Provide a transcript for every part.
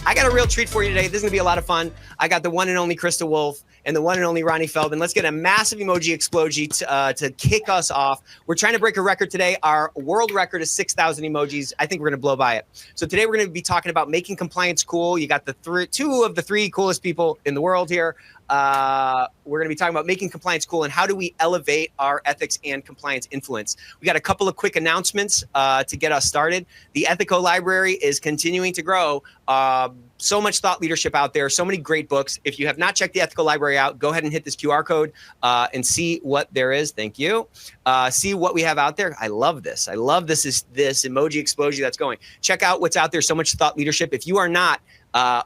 I got a real treat for you today. This is going to be a lot of fun. I got the one and only Krista Wolf and the one and only Ronnie Feldman. Let's get a massive emoji explosion to kick us off. We're trying to break a record today. Our world record is 6,000 emojis. I think we're going to blow by it. So today we're going to be talking about making compliance cool. You got two of the three coolest people in the world here. We're going to be talking about making compliance cool and how do we elevate our ethics and compliance influence. We got a couple of quick announcements to get us started. The Ethico library is continuing to grow. So much thought leadership out there, so many great books. If you have not checked the Ethico library out, go ahead and hit this QR code and see what there is. Thank you. See what we have out there. I love this. I love this emoji explosion that's going. Check out what's out there. So much thought leadership. If you are not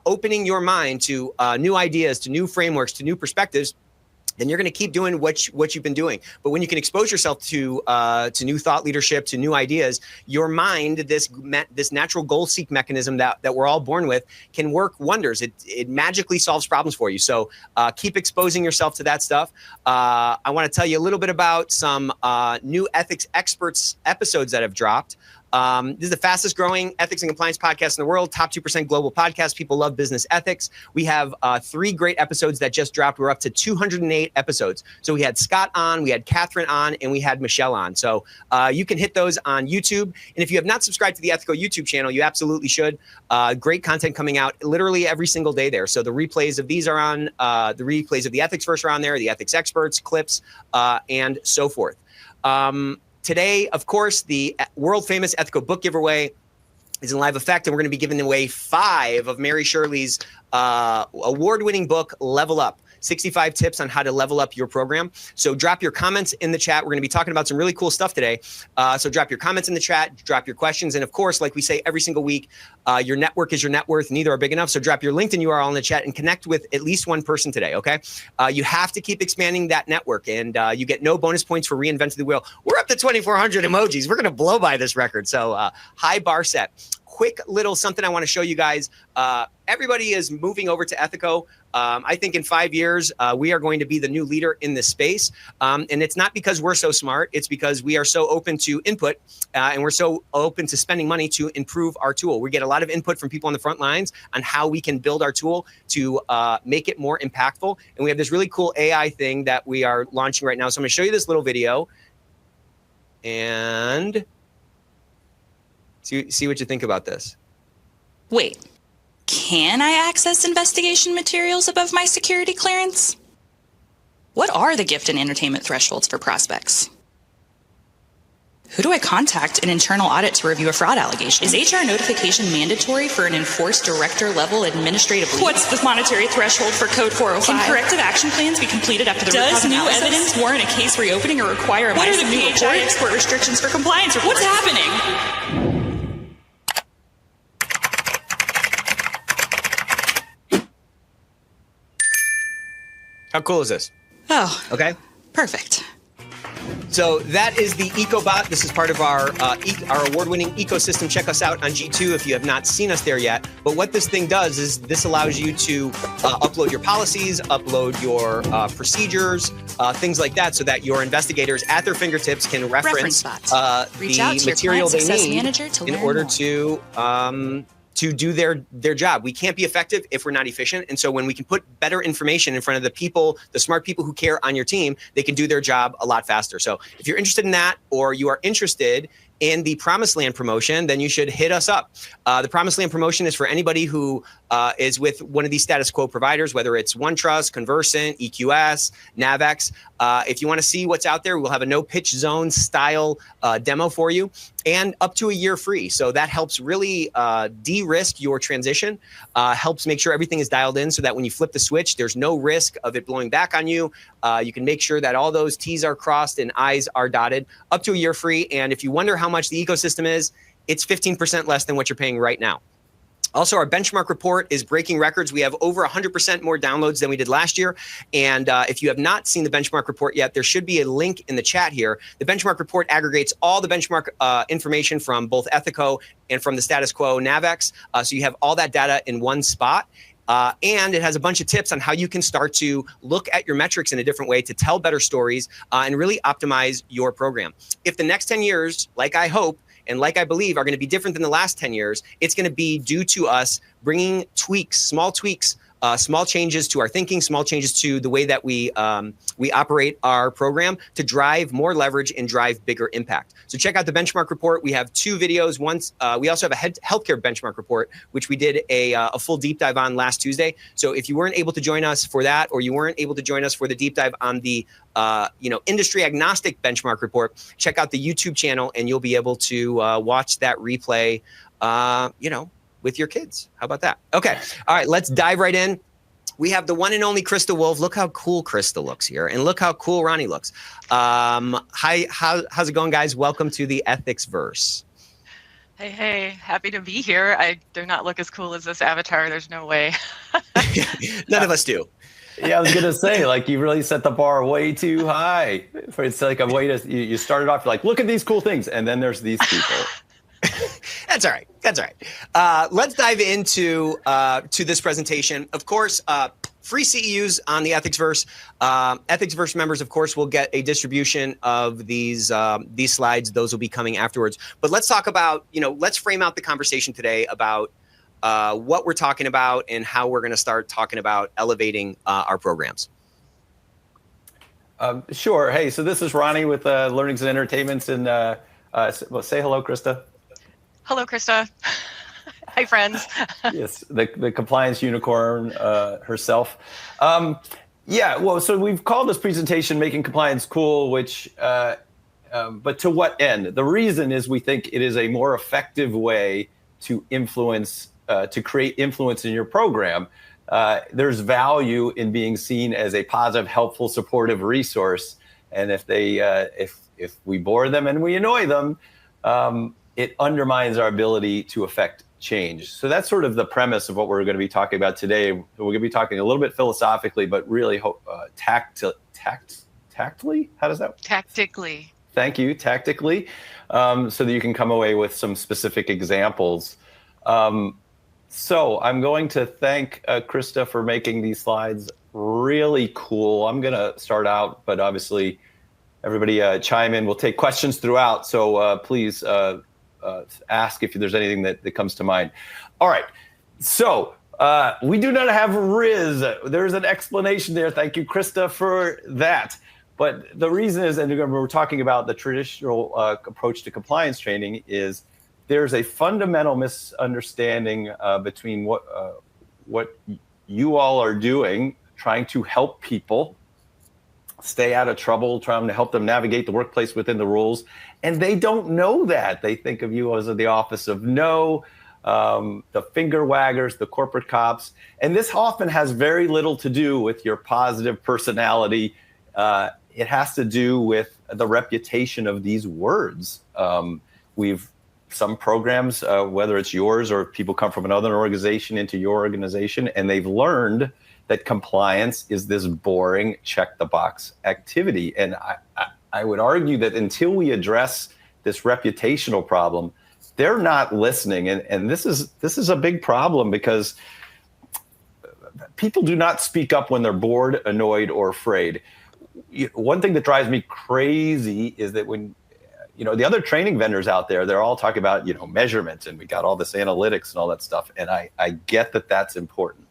opening your mind to new ideas, to new frameworks, to new perspectives, then you're going to keep doing what you've been doing. But when you can expose yourself to new thought leadership, to new ideas, your mind, this natural goal-seek mechanism that we're all born with, can work wonders. It magically solves problems for you. So keep exposing yourself to that stuff. I want to tell you a little bit about some new ethics experts episodes that have dropped. This is the fastest growing ethics and compliance podcast in the world, top 2% global podcast. People love business ethics. We have 3 great episodes that just dropped. We're up to 208 episodes. So we had Scott on, we had Catherine on, and we had Michelle on. So you can hit those on YouTube. And if you have not subscribed to the Ethico YouTube channel, you absolutely should. Great content coming out literally every single day there. So the replays of these are on, the replays of the Ethicsverse are on there, the ethics experts, clips, and so forth. Today, of course, the world famous Ethico book giveaway is in live effect, and we're going to be giving away 5 of Mary Shirley's award-winning book, Level Up. 65 tips on how to level up your program. So drop your comments in the chat. We're going to be talking about some really cool stuff today. So drop your comments in the chat, drop your questions. And of course, like we say every single week, your network is your net worth. Neither are big enough. So drop your LinkedIn URL in the chat and connect with at least one person today, okay? You have to keep expanding that network, and you get no bonus points for reinventing the wheel. We're up to 2,400 emojis. We're going to blow by this record. So high bar set. Quick little something I want to show you guys. Everybody is moving over to Ethico. I think in 5 years, we are going to be the new leader in this space. And it's not because we're so smart. It's because we are so open to input and we're so open to spending money to improve our tool. We get a lot of input from people on the front lines on how we can build our tool to make it more impactful. And we have this really cool AI thing that we are launching right now. So I'm going to show you this little video and see what you think about this. Wait. Can I access investigation materials above my security clearance? What are the gift and entertainment thresholds for prospects? Who do I contact in internal audit to review a fraud allegation? Is HR notification mandatory for an enforced director level administrative leave? What's the monetary threshold for code 405? Can corrective action plans be completed after the root cause analysis? Does new evidence warrant a case reopening or require a massive new PHI export restrictions for compliance reports? What's happening? How cool is this? Oh, okay. Perfect. So that is the EcoBot. This is part of our award-winning ecosystem. Check us out on G2 if you have not seen us there yet. But what this thing does is this allows you to upload your policies, upload your procedures, things like that, so that your investigators at their fingertips can reference the material they need in order to do their job. We can't be effective if we're not efficient. And so when we can put better information in front of the people, the smart people who care on your team, they can do their job a lot faster. So if you're interested in that, or you are interested in the Promised Land promotion, then you should hit us up. The Promised Land promotion is for anybody who is with one of these status quo providers, whether it's OneTrust, Conversant, EQS, Navex. If you want to see what's out there, we'll have a no pitch zone style demo for you, and up to a year free. So that helps really de-risk your transition, helps make sure everything is dialed in so that when you flip the switch, there's no risk of it blowing back on you. You can make sure that all those T's are crossed and I's are dotted, up to a year free. And if you wonder how much the ecosystem is, it's 15% less than what you're paying right now. Also, our benchmark report is breaking records. We have over 100% more downloads than we did last year. And if you have not seen the benchmark report yet, there should be a link in the chat here. The benchmark report aggregates all the benchmark information from both Ethico and from the status quo Navex. So you have all that data in one spot. And it has a bunch of tips on how you can start to look at your metrics in a different way to tell better stories and really optimize your program. If the next 10 years, like I hope, and like I believe are going to be different than the last 10 years, it's going to be due to us bringing small tweaks, small changes to our thinking, small changes to the way that we operate our program to drive more leverage and drive bigger impact. So check out the benchmark report. We have 2 videos. We also have a healthcare benchmark report, which we did a full deep dive on last Tuesday. So if you weren't able to join us for that, or you weren't able to join us for the deep dive on the industry agnostic benchmark report, check out the YouTube channel and you'll be able to watch that replay, with your kids. How about that? Okay. All right. Let's dive right in. We have the one and only Krista Wolf. Look how cool Krista looks here. And look how cool Ronnie looks. Hi. How's it going, guys? Welcome to the Ethicsverse. Hey. Happy to be here. I do not look as cool as this avatar. There's no way. None of us do. Yeah, I was going to say, like, you really set the bar way too high. It's like a way to, you started off like, look at these cool things. And then there's these people. That's all right. Let's dive into to this presentation. Of course, free CEUs on the Ethicsverse. Ethicsverse members, of course, will get a distribution of these slides. Those will be coming afterwards. But let's talk about, let's frame out the conversation today about what we're talking about and how we're going to start talking about elevating our programs. Sure. Hey, so this is Ronnie with Learnings and Entertainments. And say hello, Krista. Hello, Krista. Hi, friends. Yes, the compliance unicorn herself. So we've called this presentation Making Compliance Cool, which, but to what end? The reason is we think it is a more effective way to influence, to create influence in your program. There's value in being seen as a positive, helpful, supportive resource. And if if we bore them and we annoy them, it undermines our ability to affect change. So that's sort of the premise of what we're going to be talking about today. We're going to be talking a little bit philosophically, but really tactily. How does that? Tactically. Thank you. Tactically, so that you can come away with some specific examples. So I'm going to thank Krista for making these slides really cool. I'm going to start out, but obviously everybody chime in. We'll take questions throughout. So please ask if there's anything that comes to mind. All right. So we do not have RIS. There's an explanation there. Thank you, Krista, for that. But the reason is, and we're talking about the traditional approach to compliance training, is there's a fundamental misunderstanding between what you all are doing, trying to help people stay out of trouble, trying to help them navigate the workplace within the rules. And they don't know that. They think of you as the office of no, the finger waggers, the corporate cops. And this often has very little to do with your positive personality. It has to do with the reputation of these words. Some programs, whether it's yours or people come from another organization into your organization, and they've learned that compliance is this boring check the box activity. And I would argue that until we address this reputational problem, they're not listening. And this is a big problem, because people do not speak up when they're bored, annoyed, or afraid. One thing that drives me crazy is that when the other training vendors out there, they're all talking about, measurements, and we got all this analytics and all that stuff. And I get that that's important,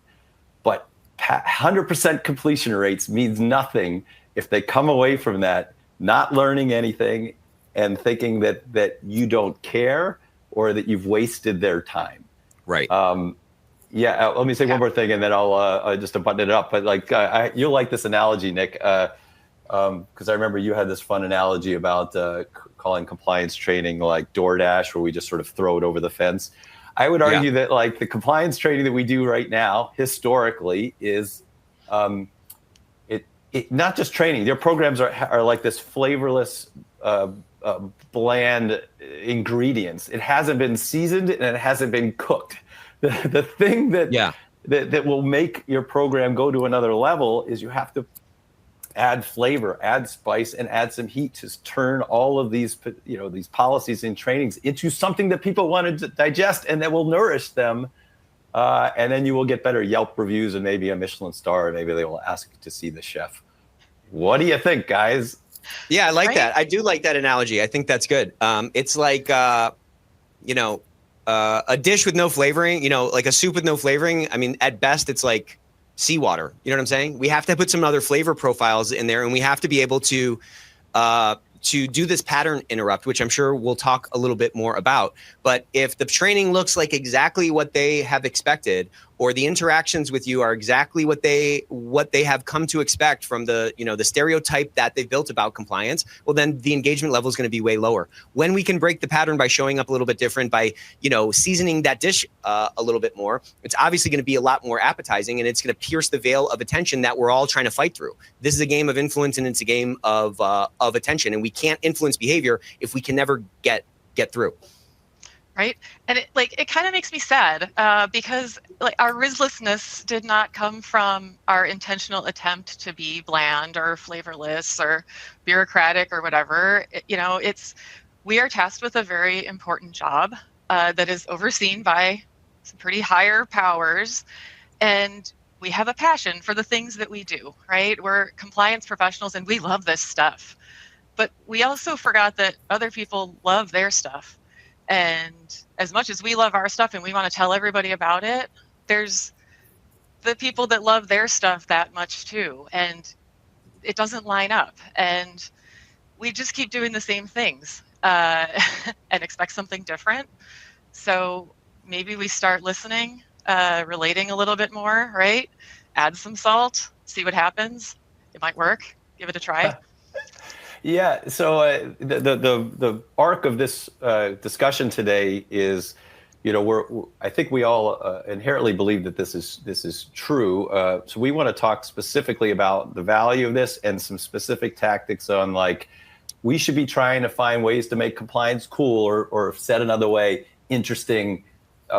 but 100% completion rates means nothing if they come away from that not learning anything and thinking that you don't care or that you've wasted their time. Right. Let me say one more thing, and then I'll just to button it up. But you'll like this analogy, Nick, because I remember you had this fun analogy about calling compliance training like DoorDash, where we just sort of throw it over the fence. I would argue that like the compliance training that we do right now, historically, is it not just training. Their programs are like this flavorless, bland ingredients. It hasn't been seasoned and it hasn't been cooked. The thing that will make your program go to another level is you have to add flavor, add spice, and add some heat to turn all of these, these policies and trainings into something that people want to digest and that will nourish them. And then you will get better Yelp reviews and maybe a Michelin star, and maybe they will ask to see the chef. What do you think, guys? Yeah, I like that. I do like that analogy. I think that's good. It's like, a dish with no flavoring, like a soup with no flavoring. I mean, at best, it's like seawater. You know what I'm saying? We have to put some other flavor profiles in there, and we have to be able to do this pattern interrupt, which I'm sure we'll talk a little bit more about. But if the training looks like exactly what they have expected, or the interactions with you are exactly what they have come to expect from the stereotype that they've built about compliance, well, then the engagement level is going to be way lower. When we can break the pattern by showing up a little bit different, by seasoning that dish a little bit more, it's obviously going to be a lot more appetizing, and it's going to pierce the veil of attention that we're all trying to fight through. This is a game of influence, and it's a game of attention, and we can't influence behavior if we can never get through. Right. And it kind of makes me sad because our rislessness did not come from our intentional attempt to be bland or flavorless or bureaucratic or whatever. We are tasked with a very important job that is overseen by some pretty higher powers. And we have a passion for the things that we do, right? We're compliance professionals and we love this stuff. But we also forgot that other people love their stuff. And as much as we love our stuff and we want to tell everybody about it, there's the people that love their stuff that much too. And it doesn't line up. And we just keep doing the same things and expect something different. So maybe we start listening, relating a little bit more, right? Add some salt, see what happens. It might work. Give it a try. Yeah. So the arc of this discussion today is, I think we all inherently believe that this is true. So we want to talk specifically about the value of this and some specific tactics on we should be trying to find ways to make compliance cool, or said another way, interesting,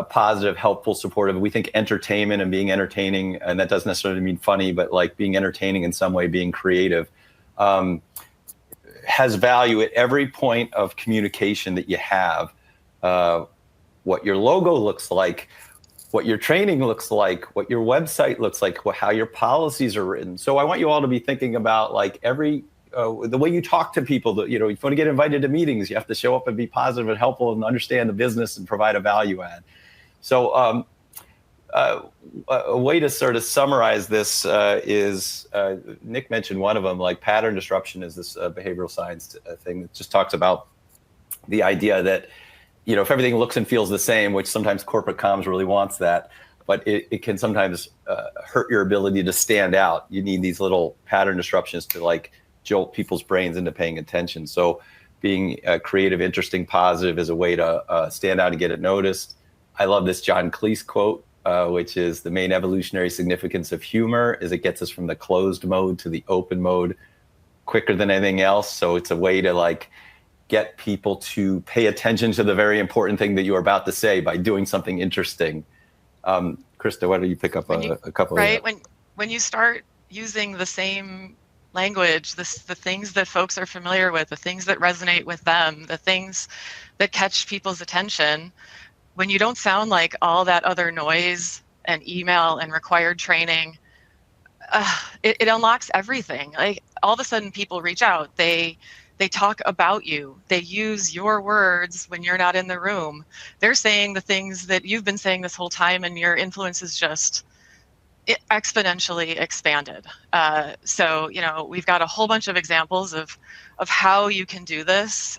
positive, helpful, supportive. We think entertainment and being entertaining, and that doesn't necessarily mean funny, but being entertaining in some way, being creative. Has value at every point of communication that you have. What your logo looks like, what your training looks like, what your website looks like, how your policies are written. So I want you all to be thinking about the way you talk to people. That if you want to get invited to meetings, you have to show up and be positive and helpful and understand the business and provide a value add. So a way to sort of summarize this is, Nick mentioned one of them, pattern disruption is this behavioral science thing that just talks about the idea that, if everything looks and feels the same, which sometimes corporate comms really wants that, but it can sometimes hurt your ability to stand out. You need these little pattern disruptions to jolt people's brains into paying attention. So being creative, interesting, positive is a way to stand out and get it noticed. I love this John Cleese quote, which is the main evolutionary significance of humor is it gets us from the closed mode to the open mode quicker than anything else. So it's a way to get people to pay attention to the very important thing that you are about to say by doing something interesting. Krista, why don't you pick up a couple right, of that? When you start using the same language, the things that folks are familiar with, the things that resonate with them, the things that catch people's attention, when you don't sound like all that other noise and email and required training, it unlocks everything. All of a sudden people reach out, they talk about you, they use your words when you're not in the room. They're saying the things that you've been saying this whole time, and your influence is just exponentially expanded. So we've got a whole bunch of examples of how you can do this.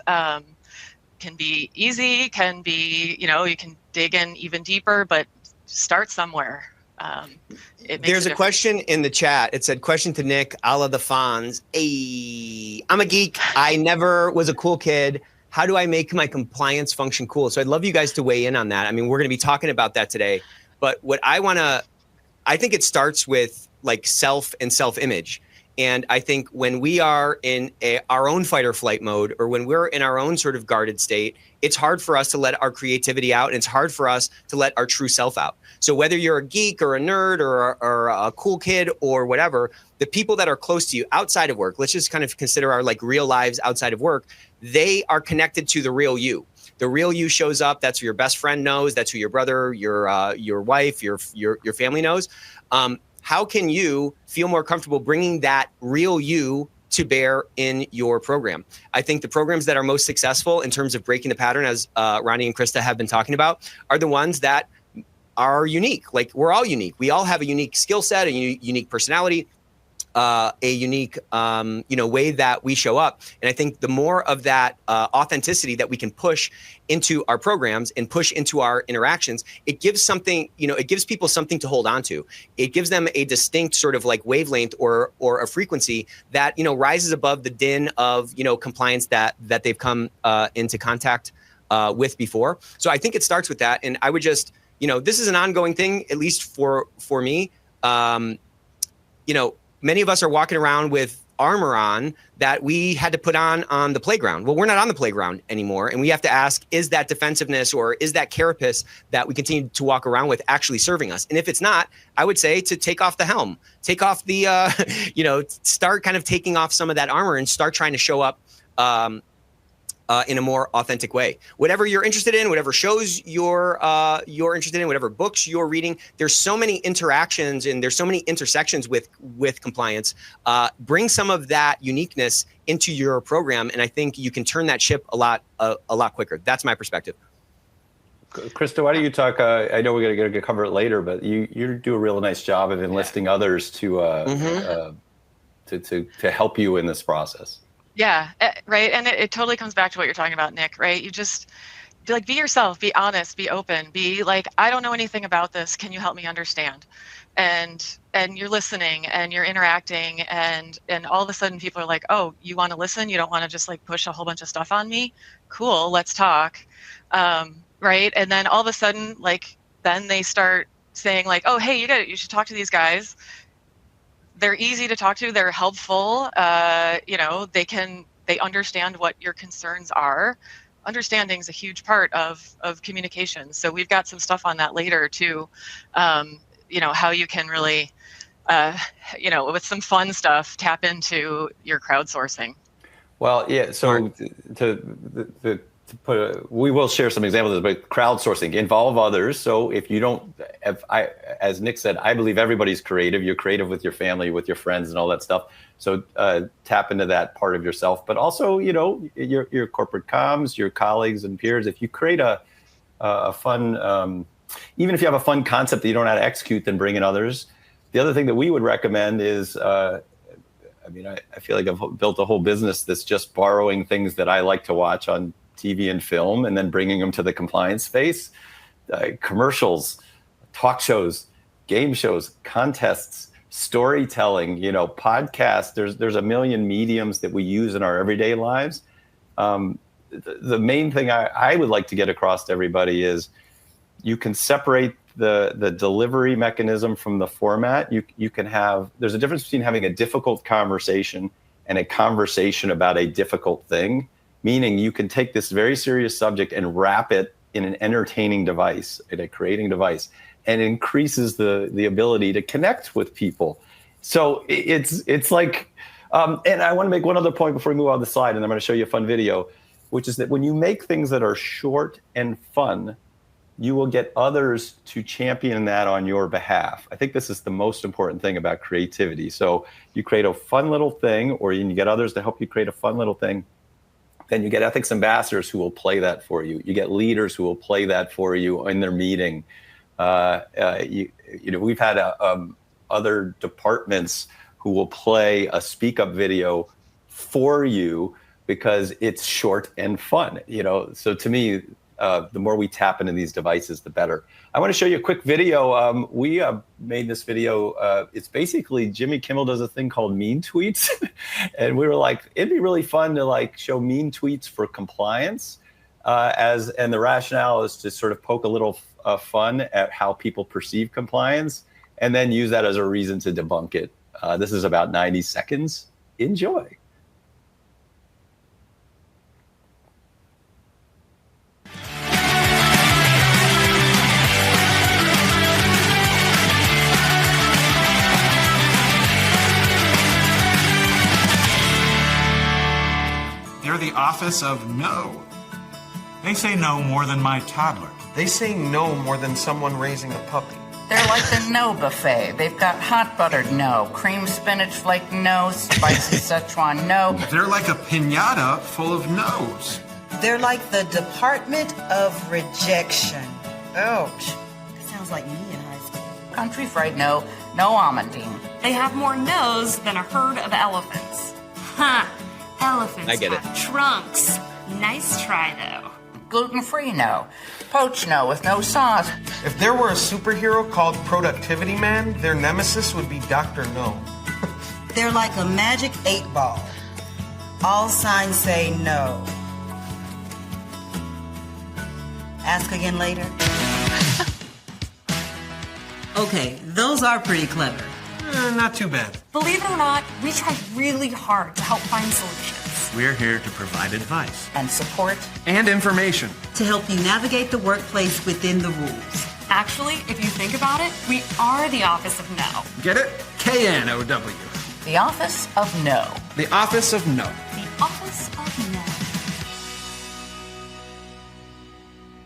Can be easy, can be, you can dig in even deeper, but start somewhere. There's a question in the chat. It said, question to Nick, a la the Fonz. Hey, I'm a geek. I never was a cool kid. How do I make my compliance function cool? So I'd love you guys to weigh in on that. I mean, we're going to be talking about that today. But what I think it starts with self and self-image. And I think when we are in our own fight or flight mode, or when we're in our own sort of guarded state, it's hard for us to let our creativity out, and it's hard for us to let our true self out. So whether you're a geek or a nerd or a cool kid or whatever, the people that are close to you outside of work, let's just kind of consider our real lives outside of work, they are connected to the real you. The real you shows up. That's who your best friend knows. That's who your brother, your wife, your family knows. How can you feel more comfortable bringing that real you to bear in your program. I think the programs that are most successful in terms of breaking the pattern, as Ronnie and Krista have been talking about, are the ones that are unique. Like, we're all unique. We all have a unique skill set, a unique personality, a unique, way that we show up. And I think the more of that authenticity that we can push into our programs and push into our interactions, it gives something, it gives people something to hold on to. It gives them a distinct sort of like wavelength or a frequency that, rises above the din of, compliance that they've come into contact with before. So I think it starts with that. And I would just, this is an ongoing thing, at least for me. Many of us are walking around with armor on that we had to put on the playground. Well, we're not on the playground anymore. And we have to ask, is that defensiveness or is that carapace that we continue to walk around with actually serving us? And if it's not, I would say to take off the helm, take off the, start kind of taking off some of that armor and start trying to show up in a more authentic way. Whatever you're interested in, whatever shows you're interested in, whatever books you're reading, there's so many interactions and there's so many intersections with compliance. Bring some of that uniqueness into your program, and I think you can turn that ship a lot quicker. That's my perspective. Krista, why don't you talk? I know we're going to cover it later, but you do a real nice job of enlisting others to help you in this process. Yeah, right. And it totally comes back to what you're talking about, Nick, right? You just be yourself, be honest, be open, be like, I don't know anything about this. Can you help me understand? And you're listening and you're interacting and all of a sudden people are like, oh, you want to listen? You don't want to just like push a whole bunch of stuff on me? Cool, let's talk. Right. And then all of a sudden, like, then they start saying like, oh, hey, you should talk to these guys. They're easy to talk to. They're helpful. They understand what your concerns are. Understanding is a huge part of communication. So we've got some stuff on that later too. How you can really, with some fun stuff, tap into your crowdsourcing. Well, yeah. So we will share some examples, but crowdsourcing, involve others. So if you don't, as Nick said, I believe everybody's creative. You're creative with your family, with your friends and all that stuff. So tap into that part of yourself, but also, your corporate comms, your colleagues and peers. If you create a fun, even if you have a fun concept that you don't know how to execute, then bring in others. The other thing that we would recommend is, I feel like I've built a whole business that's just borrowing things that I like to watch on TV and film and then bringing them to the compliance space. Commercials, talk shows, game shows, contests, storytelling, podcasts. There's a million mediums that we use in our everyday lives. The main thing I would like to get across to everybody is you can separate the delivery mechanism from the format. There's a difference between having a difficult conversation and a conversation about a difficult thing. Meaning you can take this very serious subject and wrap it in an entertaining device, in a creating device, and increases the ability to connect with people. So it's like, and I want to make one other point before we move on the slide, and I'm going to show you a fun video, which is that when you make things that are short and fun, you will get others to champion that on your behalf. I think this is the most important thing about creativity. So you create a fun little thing, or you get others to help you create a fun little thing. Then you get ethics ambassadors who will play that for you. You get leaders who will play that for you in their meeting. We've had other departments who will play a speak up video for you because it's short and fun. So to me, the more we tap into these devices, the better. I want to show you a quick video. We made this video. It's basically Jimmy Kimmel does a thing called mean tweets. And we were like, it'd be really fun to show mean tweets for compliance. And the rationale is to sort of poke a little fun at how people perceive compliance and then use that as a reason to debunk it. This is about 90 seconds. Enjoy. They're the office of no. They say no more than my toddler. They say no more than someone raising a puppy. They're like the No buffet. They've got hot buttered No, cream spinach flake No, spicy Szechuan No. They're like a piñata full of no's. They're like the Department of Rejection. Ouch. That sounds like me in high school. Country fried No, no almondine. They have more no's than a herd of elephants. Huh. Elephants I get it. have trunks. Nice try, though. Gluten-free No, poached No with no sauce. If there were a superhero called Productivity Man, their nemesis would be Dr. No. They're like a magic 8-ball. All signs say no. Ask again later. Okay, those are pretty clever. Not too bad. Believe it or not, we try really hard to help find solutions. We're here to provide advice And support. and information. To help you navigate the workplace within the rules. Actually, if you think about it, we are the Office of No. Get it? KNOW. The Office of No. The Office of No. The Office of No.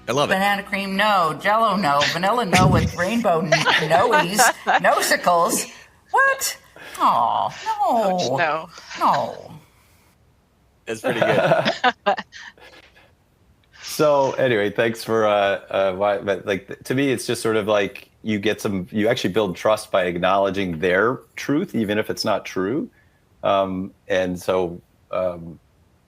I love it. Banana cream No, Jello No, vanilla No with rainbow Noes, nosicles. What? Oh, no. No. No. That's pretty good. So anyway, thanks for but like to me, it's just sort of like you actually build trust by acknowledging their truth, even if it's not true. And so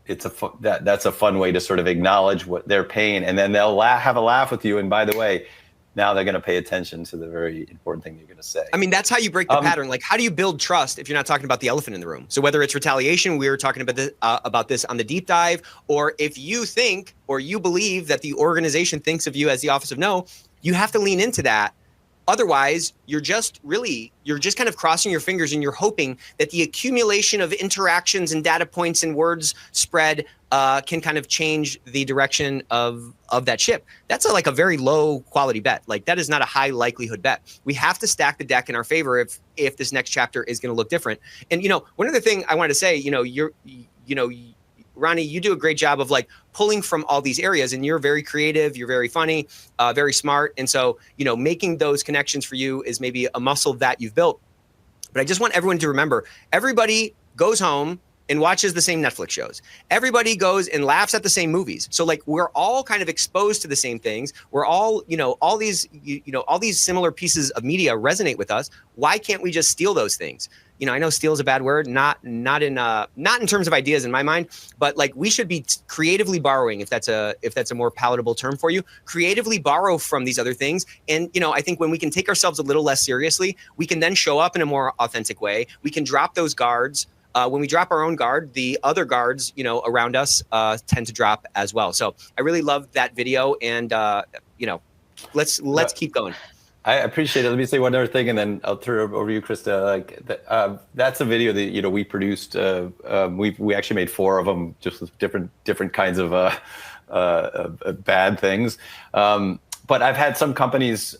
it's that's a fun way to sort of acknowledge what their pain, and then they'll have a laugh with you. And by the way, now they're going to pay attention to the very important thing you're going to say. I mean, that's how you break the pattern. Like, how do you build trust if you're not talking about the elephant in the room? So whether it's retaliation, we were talking about this on the deep dive, or if you think or you believe that the organization thinks of you as the Office of No, you have to lean into that. Otherwise, you're just kind of crossing your fingers and you're hoping that the accumulation of interactions and data points and words spread can kind of change the direction of that ship. That's like a very low quality bet. Like, that is not a high likelihood bet. We have to stack the deck in our favor if this next chapter is going to look different. And, one other thing I wanted to say, Ronnie, you do a great job of like pulling from all these areas, and you're very creative, you're very funny, very smart. And so, making those connections for you is maybe a muscle that you've built. But I just want everyone to remember, everybody goes home and watches the same Netflix shows. Everybody goes and laughs at the same movies. So like, we're all kind of exposed to the same things. We're all, all these similar pieces of media resonate with us. Why can't we just steal those things? I know steal is a bad word, not in terms of ideas in my mind, but like, we should be creatively borrowing, if that's a more palatable term for you, creatively borrow from these other things. And, I think when we can take ourselves a little less seriously, we can then show up in a more authentic way. We can drop those guards. When we drop our own guard, the other guards, around us tend to drop as well. So I really love that video, and let's keep going. I appreciate it. Let me say one other thing, and then I'll turn it over to you, Krista. Like that's a video that we produced. We actually made 4 of them, just with different kinds of bad things. But I've had some companies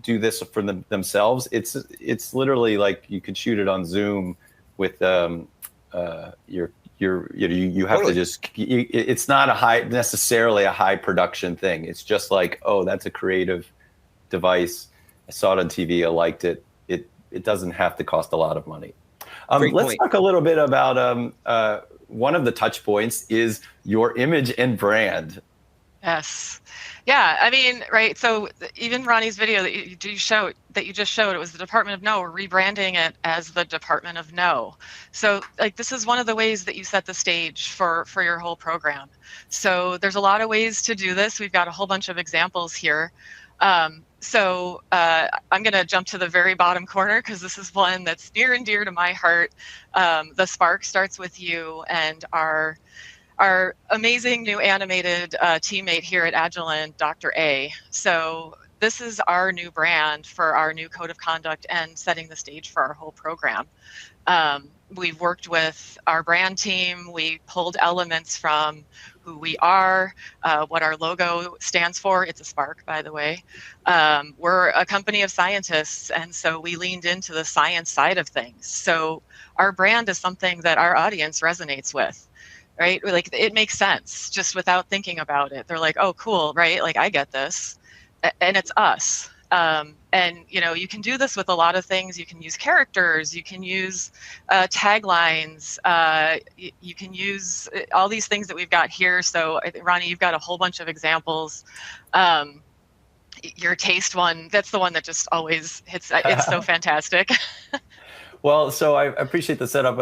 do this for themselves. It's literally like you could shoot it on Zoom with you have Totally. to just. It's not necessarily a high production thing. It's just like, oh, that's a creative device. I saw it on TV. I liked it. It doesn't have to cost a lot of money. Let's talk a little bit about one of the touch points is your image and brand. Yes. Yeah. I mean, right. So even Ronnie's video that you just showed, it was the Department of No. We're rebranding it as the Department of No. So like, this is one of the ways that you set the stage for your whole program. So there's a lot of ways to do this. We've got a whole bunch of examples here. So I'm going to jump to the very bottom corner because this is one that's near and dear to my heart. The spark starts with you, and our amazing new animated teammate here at Agilent, Dr. A. So this is our new brand for our new code of conduct and setting the stage for our whole program. We've worked with our brand team. We pulled elements from who we are, what our logo stands for. It's a spark, by the way. We're a company of scientists, and so we leaned into the science side of things. So our brand is something that our audience resonates with, right? Like, it makes sense just without thinking about it. They're like, oh, cool, right? Like, I get this. And it's us. And you can do this with a lot of things. You can use characters, you can use taglines, you can use all these things that we've got here. So Ronnie, you've got a whole bunch of examples. Your taste one, that's the one that just always hits. It's so fantastic. Well, so I appreciate the setup.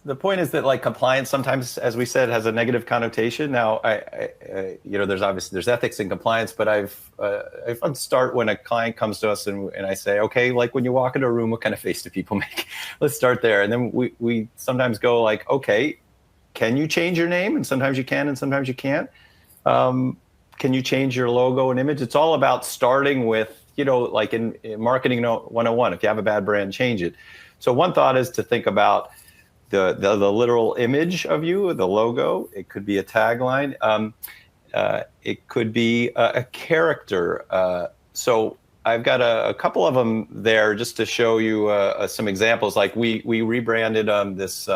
The point is that like compliance sometimes, as we said, has a negative connotation. Now, there's ethics and compliance, but I often start when a client comes to us and I say, okay, like when you walk into a room, what kind of face do people make? Let's start there. And then we sometimes go like, okay, can you change your name? And sometimes you can, and sometimes you can't. Can you change your logo and image? It's all about starting with, like in marketing 101, if you have a bad brand, change it. So one thought is to think about the literal image of you, the logo. It could be a tagline. It could be a character. So I've got a couple of them there just to show you some examples. Like we rebranded this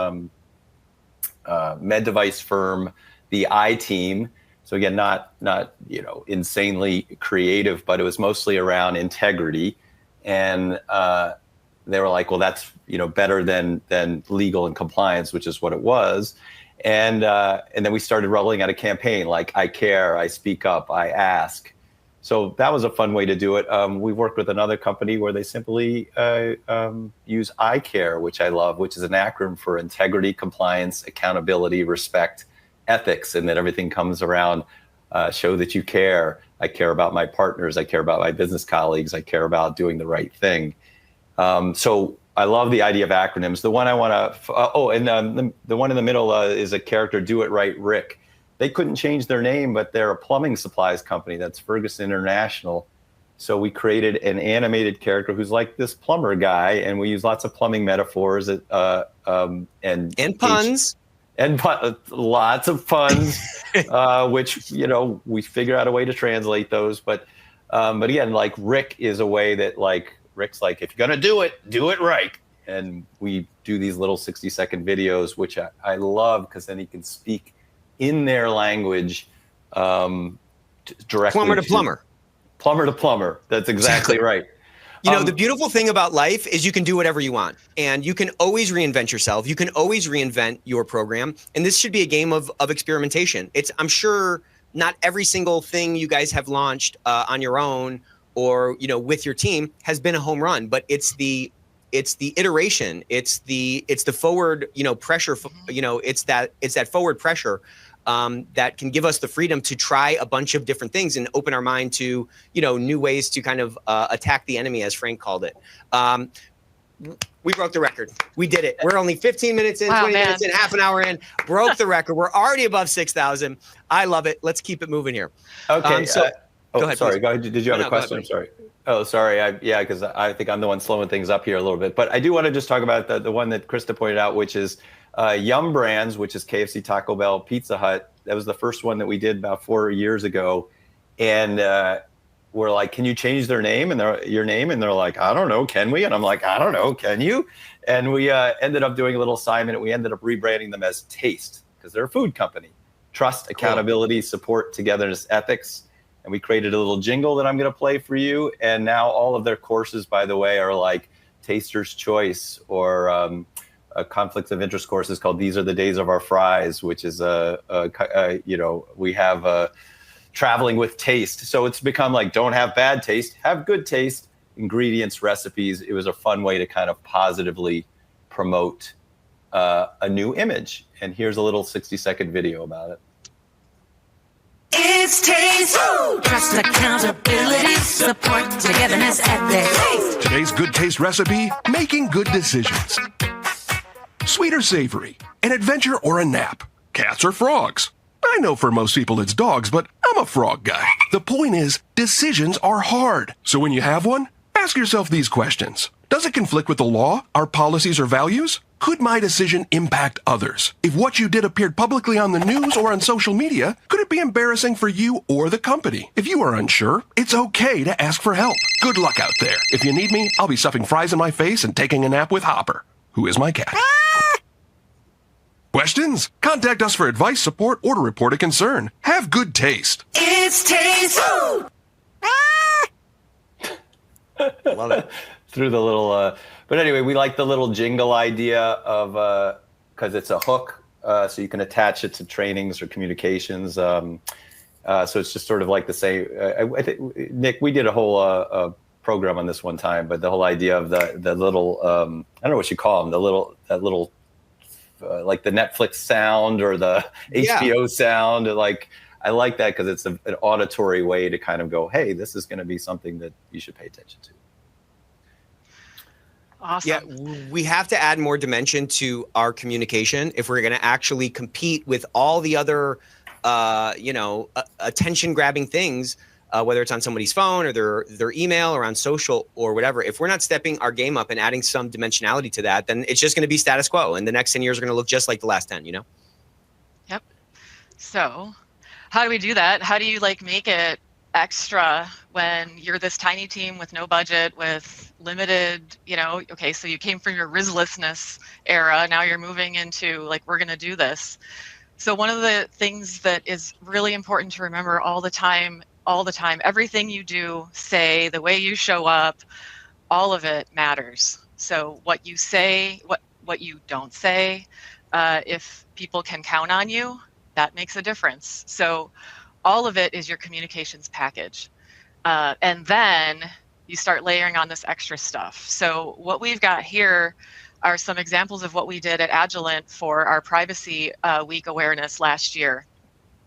med device firm, the I Team. So again, not insanely creative, but it was mostly around integrity. And they were like, well, that's better than legal and compliance, which is what it was. And then we started rolling out a campaign like I care, I speak up, I ask. So that was a fun way to do it. We worked with another company where they simply use I care, which I love, which is an acronym for integrity, compliance, accountability, respect, ethics, and that everything comes around show that you care. I care about my partners. I care about my business colleagues. I care about doing the right thing. So I love the idea of acronyms. The one I want to, the one in the middle is a character, Do It Right, Rick. They couldn't change their name, but they're a plumbing supplies company. That's Ferguson International. So we created an animated character who's like this plumber guy, and we use lots of plumbing metaphors and puns. And lots of puns, which, we figure out a way to translate those. But again, like Rick is a way that like, Rick's like, if you're going to do it right. And we do these little 60-second videos, which I love because then he can speak in their language directly. Plumber to plumber. Plumber to plumber. That's exactly right. The beautiful thing about life is you can do whatever you want, and you can always reinvent yourself. You can always reinvent your program. And this should be a game of experimentation. I'm sure not every single thing you guys have launched on your own or, with your team has been a home run, but it's the iteration. It's the forward, pressure, it's that forward pressure that can give us the freedom to try a bunch of different things and open our mind to, new ways to kind of attack the enemy, as Frank called it. We broke the record. We did it. We're only 15 minutes in, 20 minutes in, half an hour in, broke the record. We're already above 6,000. I love it. Let's keep it moving here. Okay. Go ahead. Sorry. Please. Go ahead. Did you have a question? I'm sorry. Oh, sorry. Because I think I'm the one slowing things up here a little bit. But I do want to just talk about the one that Krista pointed out, which is Yum Brands, which is KFC, Taco Bell, Pizza Hut. That was the first one that we did about 4 years ago. And we're like, can you change their name and your name? And they're like, I don't know. Can we? And I'm like, I don't know. Can you? And we ended up doing a little assignment. We ended up rebranding them as Taste because they're a food company. Trust, accountability, support, togetherness, ethics. And we created a little jingle that I'm going to play for you. And now all of their courses, by the way, are like Taster's Choice or a conflicts of interest course is called These Are the Days of Our Fries, which is we have traveling with taste. So it's become like, don't have bad taste, have good taste, ingredients, recipes. It was a fun way to kind of positively promote a new image. And here's a little 60-second video about it. It's taste, trust, accountability, support, togetherness, ethics. Today's good taste recipe, making good decisions. Sweet or savory, an adventure or a nap, cats or frogs. I know for most people it's dogs, but I'm a frog guy. The point is, decisions are hard. So when you have one, ask yourself these questions. Does it conflict with the law, our policies or values? Could my decision impact others? If what you did appeared publicly on the news or on social media, could it be embarrassing for you or the company? If you are unsure, it's okay to ask for help. Good luck out there. If you need me, I'll be stuffing fries in my face and taking a nap with Hopper, who is my cat. Questions? Contact us for advice, support, or to report a concern. Have good taste. It's taste. Love it. Through the little, but anyway, we like the little jingle idea of, because it's a hook, so you can attach it to trainings or communications. So it's just sort of like the same. I think, Nick, we did a whole program on this one time, but the whole idea of the little, I don't know what you call them, that little like the Netflix sound or the HBO sound, like. I like that because it's an auditory way to kind of go, hey, this is going to be something that you should pay attention to. Awesome. Yeah, we have to add more dimension to our communication if we're going to actually compete with all the other, attention-grabbing things, whether it's on somebody's phone or their email or on social or whatever. If we're not stepping our game up and adding some dimensionality to that, then it's just going to be status quo, and the next 10 years are going to look just like the last 10. Yep. So. How do we do that? How do you make it extra when you're this tiny team with no budget, with limited, okay, so you came from your RISlessness era, now you're moving into we're going to do this. So one of the things that is really important to remember all the time, everything you do, say, the way you show up, all of it matters. So what you say, what you don't say, if people can count on you, that makes a difference. So all of it is your communications package. And then you start layering on this extra stuff. So what we've got here are some examples of what we did at Agilent for our Privacy Week awareness last year.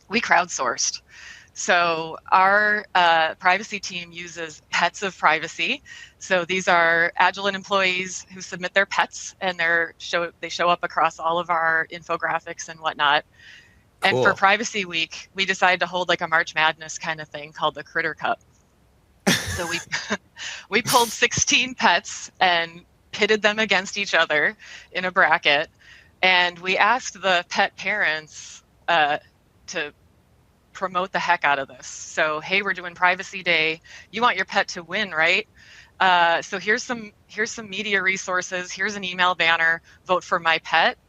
We crowdsourced. So our privacy team uses Pets of Privacy. So these are Agilent employees who submit their pets, and they show up across all of our infographics and whatnot. And Cool. for Privacy Week, we decided to hold a March Madness kind of thing called the Critter Cup. So we pulled 16 pets and pitted them against each other in a bracket. And we asked the pet parents to promote the heck out of this. So, hey, we're doing Privacy Day. You want your pet to win, right? So here's some media resources. Here's an email banner. Vote for my pet.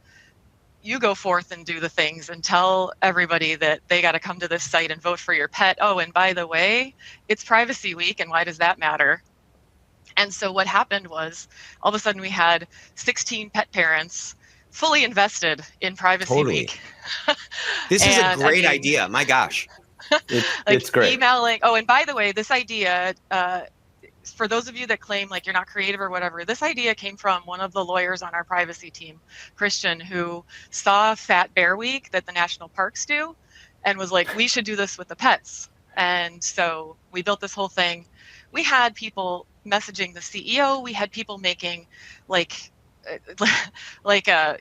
You go forth and do the things and tell everybody that they got to come to this site and vote for your pet. Oh, and by the way, it's Privacy Week, and why does that matter? And so what happened was all of a sudden we had 16 pet parents fully invested in Privacy Week. This is a great idea. My gosh. It's great. Emailing. Oh, and by the way, this idea, for those of you that claim you're not creative or whatever, this idea came from one of the lawyers on our privacy team, Christian, who saw Fat Bear Week that the national parks do and was like, we should do this with the pets. And so we built this whole thing. We had people messaging the CEO. We had people making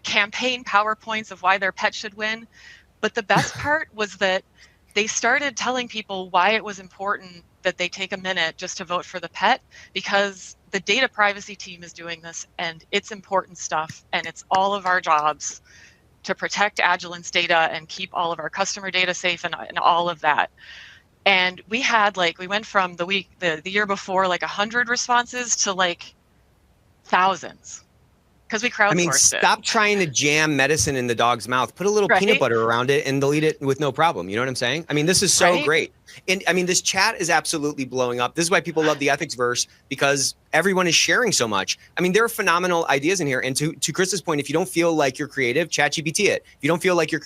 campaign PowerPoints of why their pet should win. But the best part was that they started telling people why it was important that they take a minute just to vote for the pet, because the data privacy team is doing this and it's important stuff, and it's all of our jobs to protect Agilent's data and keep all of our customer data safe and all of that. And we had we went from the year before 100 responses to thousands. Because we crowdsourced it. Stop trying to jam medicine in the dog's mouth. Put a little peanut butter around it and they'll eat it with no problem. You know what I'm saying? This is so great. And this chat is absolutely blowing up. This is why people love the Ethicsverse, because everyone is sharing so much. There are phenomenal ideas in here. And to Chris's point, if you don't feel like you're creative, ChatGPT it. If you don't feel like you're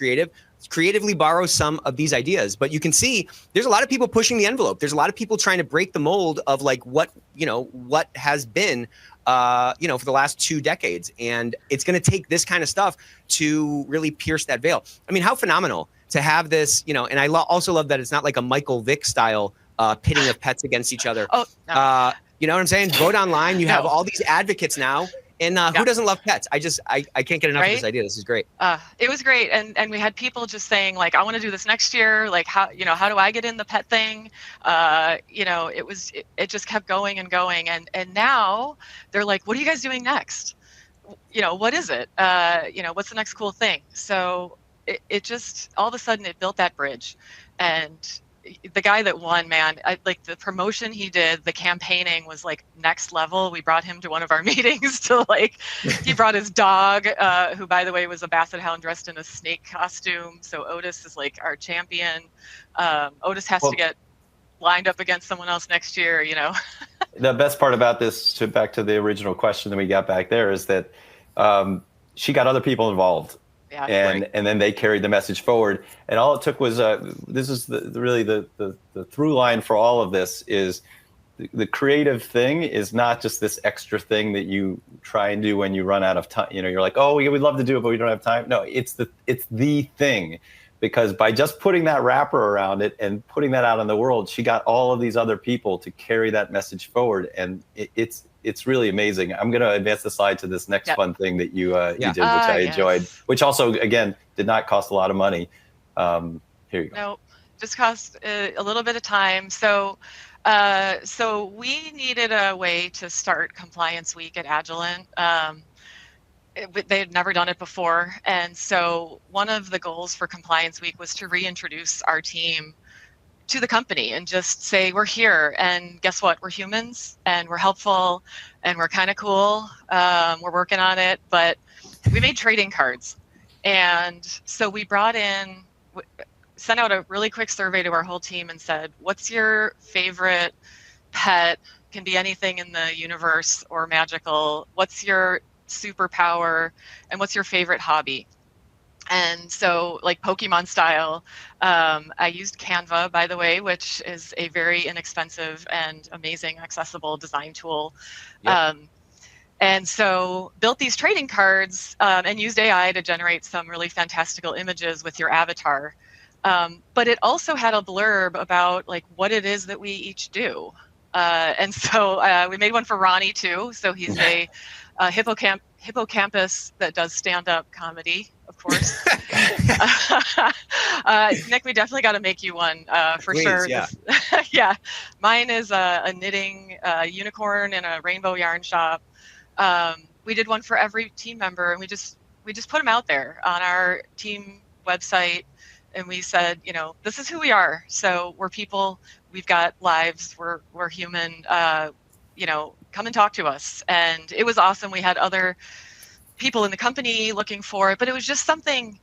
creatively borrow some of these ideas. But you can see there's a lot of people pushing the envelope. There's a lot of people trying to break the mold of what has been for the last 2 decades. And it's going to take this kind of stuff to really pierce that veil. How phenomenal to have this, and I also love that it's not like a Michael Vick style pitting of pets against each other. Oh, no. You know what I'm saying? Vote online. You have all these advocates now. And who doesn't love pets? I can't get enough of this idea. This is great. It was great. And we had people just saying I want to do this next year. How do I get in the pet thing? It just kept going and going. And now they're like, what are you guys doing next? What is it? What's the next cool thing? So it just, all of a sudden it built that bridge. And the guy that won, man, the promotion he did, the campaigning was next level. We brought him to one of our meetings to he brought his dog, who by the way was a basset hound dressed in a snake costume. So Otis is our champion. Otis has to get lined up against someone else next year, The best part about this, back to the original question that we got back there, is that she got other people involved. Yeah, And then they carried the message forward. And all it took was this is really the through line for all of this is the creative thing is not just this extra thing that you try and do when you run out of time. You know, you're like, oh, we'd love to do it, but we don't have time. No, it's the thing. Because by just putting that wrapper around it and putting that out in the world, she got all of these other people to carry that message forward. And it's really amazing. I'm going to advance the slide to this next fun thing that you did, which I enjoyed, which also, again, did not cost a lot of money. Here you go. No, just cost a little bit of time. So we needed a way to start Compliance Week at Agilent. They had never done it before. And so one of the goals for Compliance Week was to reintroduce our team to the company and just say, we're here. And guess what? We're humans and we're helpful and we're kind of cool. We're working on it. But we made trading cards. And so we sent out a really quick survey to our whole team and said, what's your favorite pet? Can be anything in the universe or magical. What's your superpower, and what's your favorite hobby? And so, like Pokemon style, I used Canva, by the way, which is a very inexpensive and amazing accessible design tool. Yep. And so built these trading cards and used AI to generate some really fantastical images with your avatar. But it also had a blurb about like what it is that we each do. And so we made one for Ronnie too. So he's a hippocampus that does stand-up comedy, of course. Nick, we definitely got to make you one for Please, sure. Yeah. Yeah. Mine is a knitting unicorn in a rainbow yarn shop. We did one for every team member, and we just put them out there on our team website. And we said, you know, this is who we are. So we're people. We've got lives. We're human. You know, come and talk to us. And it was awesome. We had other people in the company looking for it, but it was just something,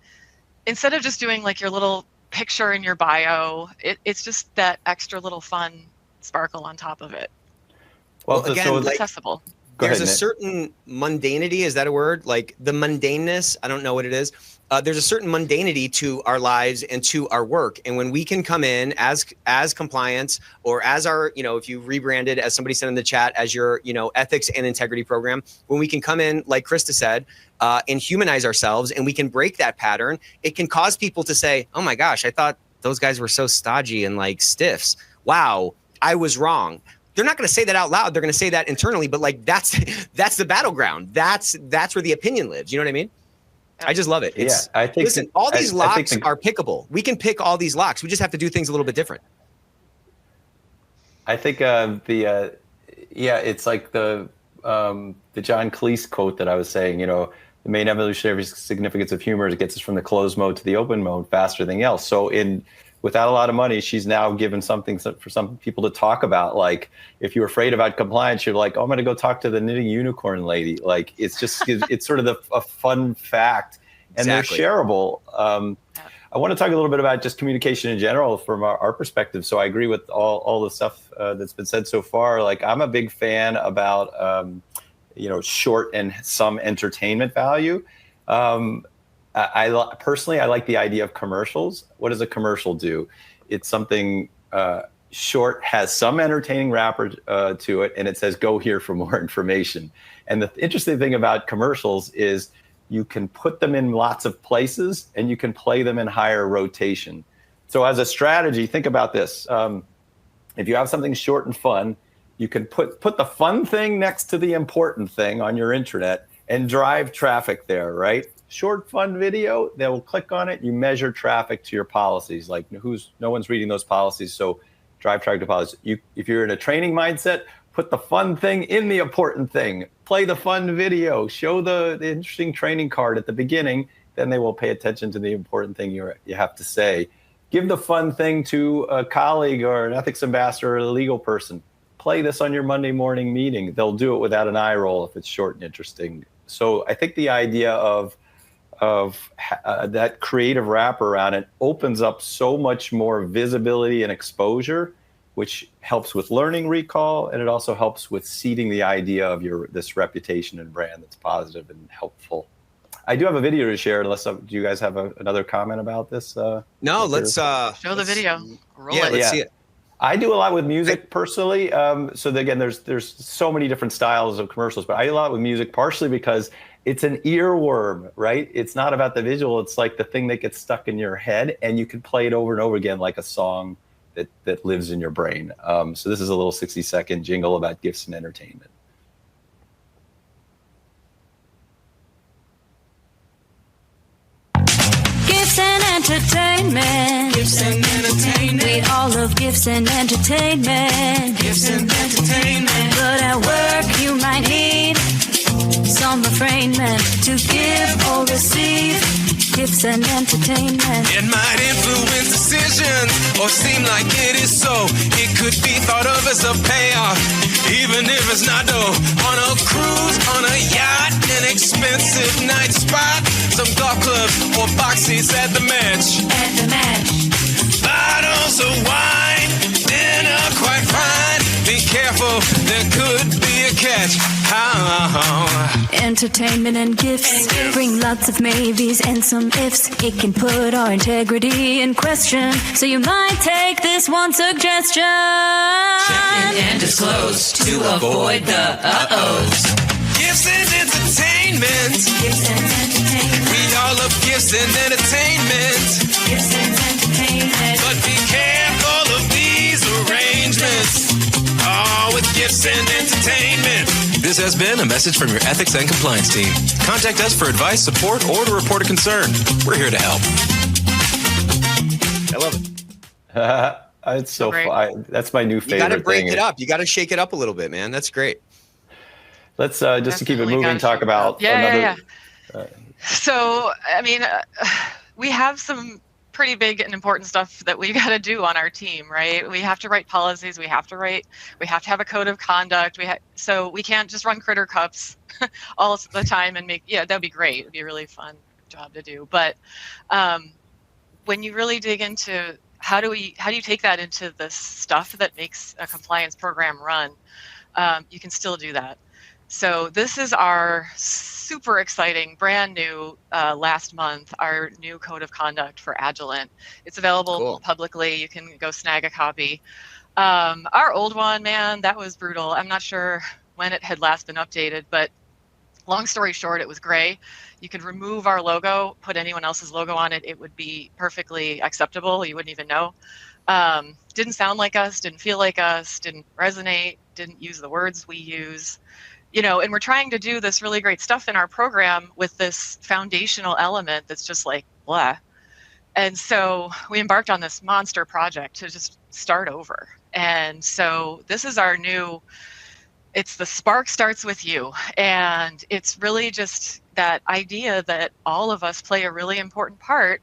instead of just doing like your little picture in your bio, it's just that extra little fun sparkle on top of it. Well, again, so like, accessible. There's a certain mundanity, is that a word? Like the mundaneness, I don't know what it is. There's a certain mundanity to our lives and to our work. And when we can come in as compliance, or as our, you know, if you rebranded, as somebody said in the chat, as your, you know, ethics and integrity program, when we can come in, like Krista said, and humanize ourselves, and we can break that pattern, it can cause people to say, oh my gosh, I thought those guys were so stodgy and like stiffs. Wow, I was wrong. They're not going to say that out loud. They're going to say that internally, but like that's the battleground. That's where the opinion lives. You know what I mean? I just love it. I think. Listen, all these locks are pickable. We can pick all these locks. We just have to do things a little bit different. I think it's like the John Cleese quote that I was saying. You know, the main evolutionary significance of humor is it gets us from the closed mode to the open mode faster than else. So without a lot of money, she's now given something for some people to talk about. Like, if you're afraid about compliance, you're like, oh, I'm going to go talk to the knitting unicorn lady. Like, it's just, it's sort of a fun fact, and Exactly. They're shareable. I want to talk a little bit about just communication in general from our perspective. So I agree with all the stuff that's been said so far. Like, I'm a big fan about, short and some entertainment value. I personally like the idea of commercials. What does a commercial do? It's something short, has some entertaining wrapper to it, and it says, go here for more information. And the interesting thing about commercials is you can put them in lots of places, and you can play them in higher rotation. So as a strategy, think about this. If you have something short and fun, you can put the fun thing next to the important thing on your intranet and drive traffic there, right? Short, fun video, they will click on it. You measure traffic to your policies. Like, no one's reading those policies, so drive traffic to policies. If you're in a training mindset, put the fun thing in the important thing. Play the fun video. Show the interesting training card at the beginning. Then they will pay attention to the important thing you have to say. Give the fun thing to a colleague or an ethics ambassador or a legal person. Play this on your Monday morning meeting. They'll do it without an eye roll if it's short and interesting. So I think the idea of that creative wrap around it opens up so much more visibility and exposure which helps with learning recall, and it also helps with seeding the idea of this reputation and brand that's positive and helpful. I do have a video to share. Do you guys have another comment about this? No, let's show the video. Let's see it. I do a lot with music personally. Again, there's so many different styles of commercials, but I do a lot with music partially because it's an earworm, right? It's not about the visual. It's like the thing that gets stuck in your head, and you can play it over and over again like a song that lives in your brain. So this is a little 60-second jingle about gifts and entertainment. Gifts and entertainment. Gifts and entertainment. We all love gifts and entertainment. Gifts and entertainment. But at work you might need some refrainment to give or receive. Gifts and entertainment. It might influence decisions or seem like it is so. It could be thought of as a payoff, even if it's not dough. On a cruise, on a yacht, an expensive night spot, some golf clubs or box seats at the match. At the match. Bottles of wine, dinner quite fine. Be careful, there could be a catch. Entertainment and gifts bring lots of maybes and some ifs. It can put our integrity in question, so you might take this one suggestion. Check in and disclose to avoid the uh-ohs. Gifts and entertainment. Gifts and entertainment. We all love gifts and entertainment. Gifts and entertainment. But be careful of these arrangements. All with gifts and entertainment. This has been a message from your ethics and compliance team. Contact us for advice, support, or to report a concern. We're here to help. I love it. It's so fun. That's my new favorite thing. You got to break it up. You got to shake it up a little bit, man. That's great. Let's just to keep it moving, talk about So, I mean, we have some pretty big and important stuff that we got to do on our team, right? We have to write policies. We have to have a code of conduct. So we can't just run critter cups all the time and that'd be great. It'd be a really fun job to do. But when you really dig into how do you take that into the stuff that makes a compliance program run, you can still do that. So this is our super exciting, brand new, last month, our new code of conduct for Agilent. It's available publicly. You can go snag a copy. Our old one, man, that was brutal. I'm not sure when it had last been updated, but long story short, it was gray. You could remove our logo, put anyone else's logo on it. It would be perfectly acceptable. You wouldn't even know. Didn't sound like us, didn't feel like us, didn't resonate, didn't use the words we use. And we're trying to do this really great stuff in our program with this foundational element that's just like, blah. And so we embarked on this monster project to just start over. And so this is our new, it's the spark starts with you. And it's really just that idea that all of us play a really important part.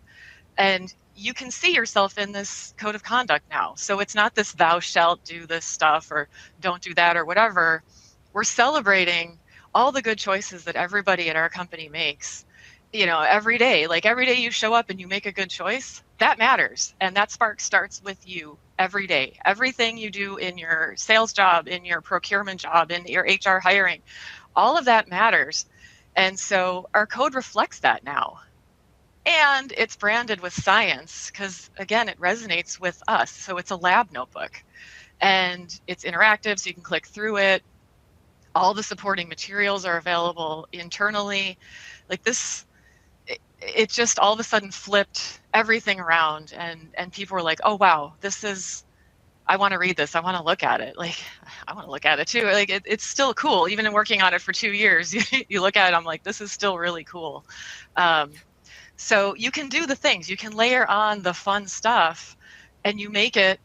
And you can see yourself in this code of conduct now. So it's not this thou shalt do this stuff or don't do that or whatever. We're celebrating all the good choices that everybody at our company makes, every day. Like every day you show up and you make a good choice, that matters. And that spark starts with you every day. Everything you do in your sales job, in your procurement job, in your HR hiring, all of that matters. And so our code reflects that now. And it's branded with science because, again, it resonates with us. So it's a lab notebook. And it's interactive, so you can click through it. All the supporting materials are available internally. Like this, it just all of a sudden flipped everything around, and people were like, oh, wow, I want to read this. I want to look at it. Like, I want to look at it too. Like, it's still cool. Even in working on it for 2 years, you look at it, I'm like, this is still really cool. So you can do the things. You can layer on the fun stuff, and you make it,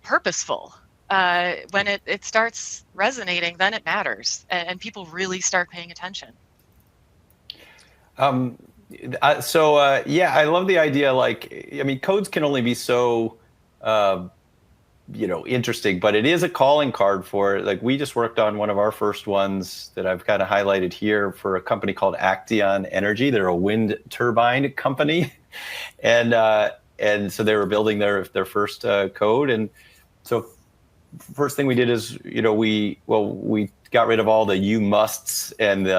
purposeful. When it starts resonating, then it matters, and people really start paying attention. I love the idea. Codes can only be so, interesting, but it is a calling card for, like, we just worked on one of our first ones that I've kind of highlighted here for a company called Action Energy. They're a wind turbine company, and so they were building their first code, and So first thing we did is, we got rid of all the you musts and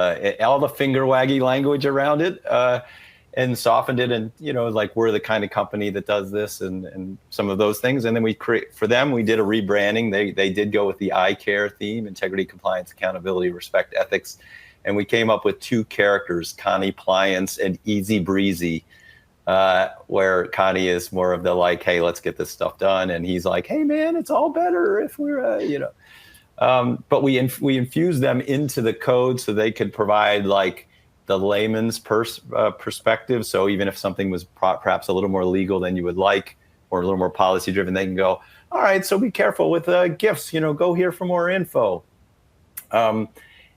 all the finger waggy language around it, and softened it. And, like, we're the kind of company that does this and some of those things. And then we did a rebranding. They did go with the I care theme: integrity, compliance, accountability, respect, ethics. And we came up with 2 characters, Connie Pliance and Easy Breezy, where Connie is more of the like, hey, let's get this stuff done. And he's like, hey, man, it's all better if we're, but we infused them into the code so they could provide like the layman's perspective. So even if something was perhaps a little more legal than you would like, or a little more policy driven, they can go, all right, so be careful with gifts, go here for more info.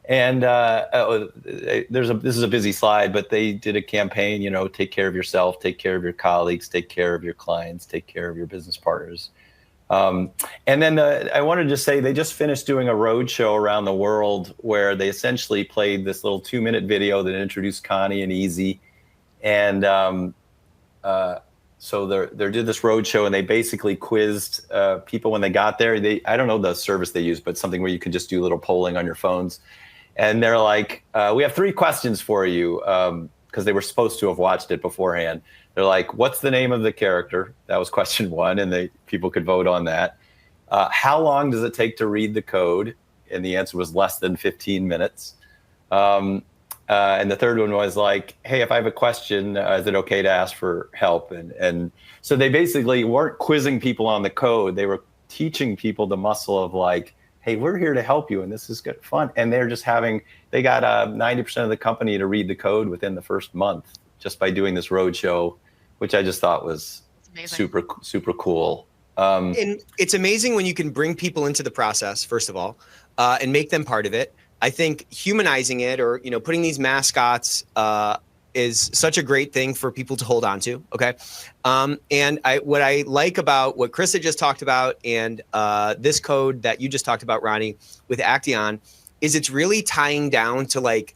This is a busy slide, but they did a campaign, take care of yourself, take care of your colleagues, take care of your clients, take care of your business partners. And then I wanted to say they just finished doing a road show around the world where they essentially played this little 2-minute video that introduced Connie and Easy. And so they did this road show, and they basically quizzed people when they got there. I don't know the service they use, but something where you can just do a little polling on your phones. And they're like, we have 3 questions for you, because they were supposed to have watched it beforehand. They're like, what's the name of the character? That was question 1, and people could vote on that. How long does it take to read the code? And the answer was less than 15 minutes. And the third one was like, hey, if I have a question, is it okay to ask for help? And so they basically weren't quizzing people on the code. They were teaching people the muscle of like, hey, we're here to help you, and this is good fun. And they're just they got 90% of the company to read the code within the first month just by doing this roadshow, which I just thought was super, super cool. And it's amazing when you can bring people into the process, first of all, and make them part of it. I think humanizing it, or putting these mascots, is such a great thing for people to hold on to. Okay. And what I like about what Krista just talked about and this code that you just talked about, Ronnie, with Action, is it's really tying down to like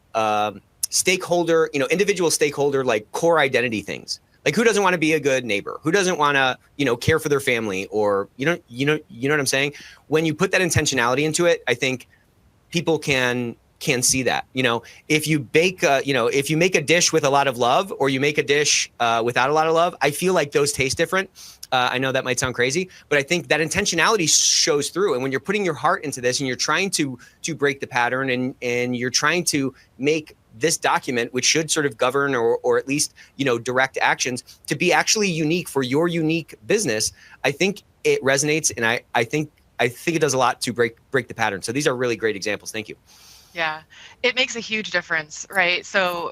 stakeholder, individual stakeholder, like core identity things. Like, who doesn't want to be a good neighbor? Who doesn't want to, care for their family? Or, you know what I'm saying? When you put that intentionality into it, I think people can see that. If you bake, if you make a dish with a lot of love, or you make a dish without a lot of love, I feel like those taste different. I know that might sound crazy, but I think that intentionality shows through. And when you're putting your heart into this, and you're trying to break the pattern, and you're trying to make this document, which should sort of govern or at least, direct actions, to be actually unique for your unique business, I think it resonates. And I think it does a lot to break the pattern. So these are really great examples. Thank you. Yeah, it makes a huge difference, right? So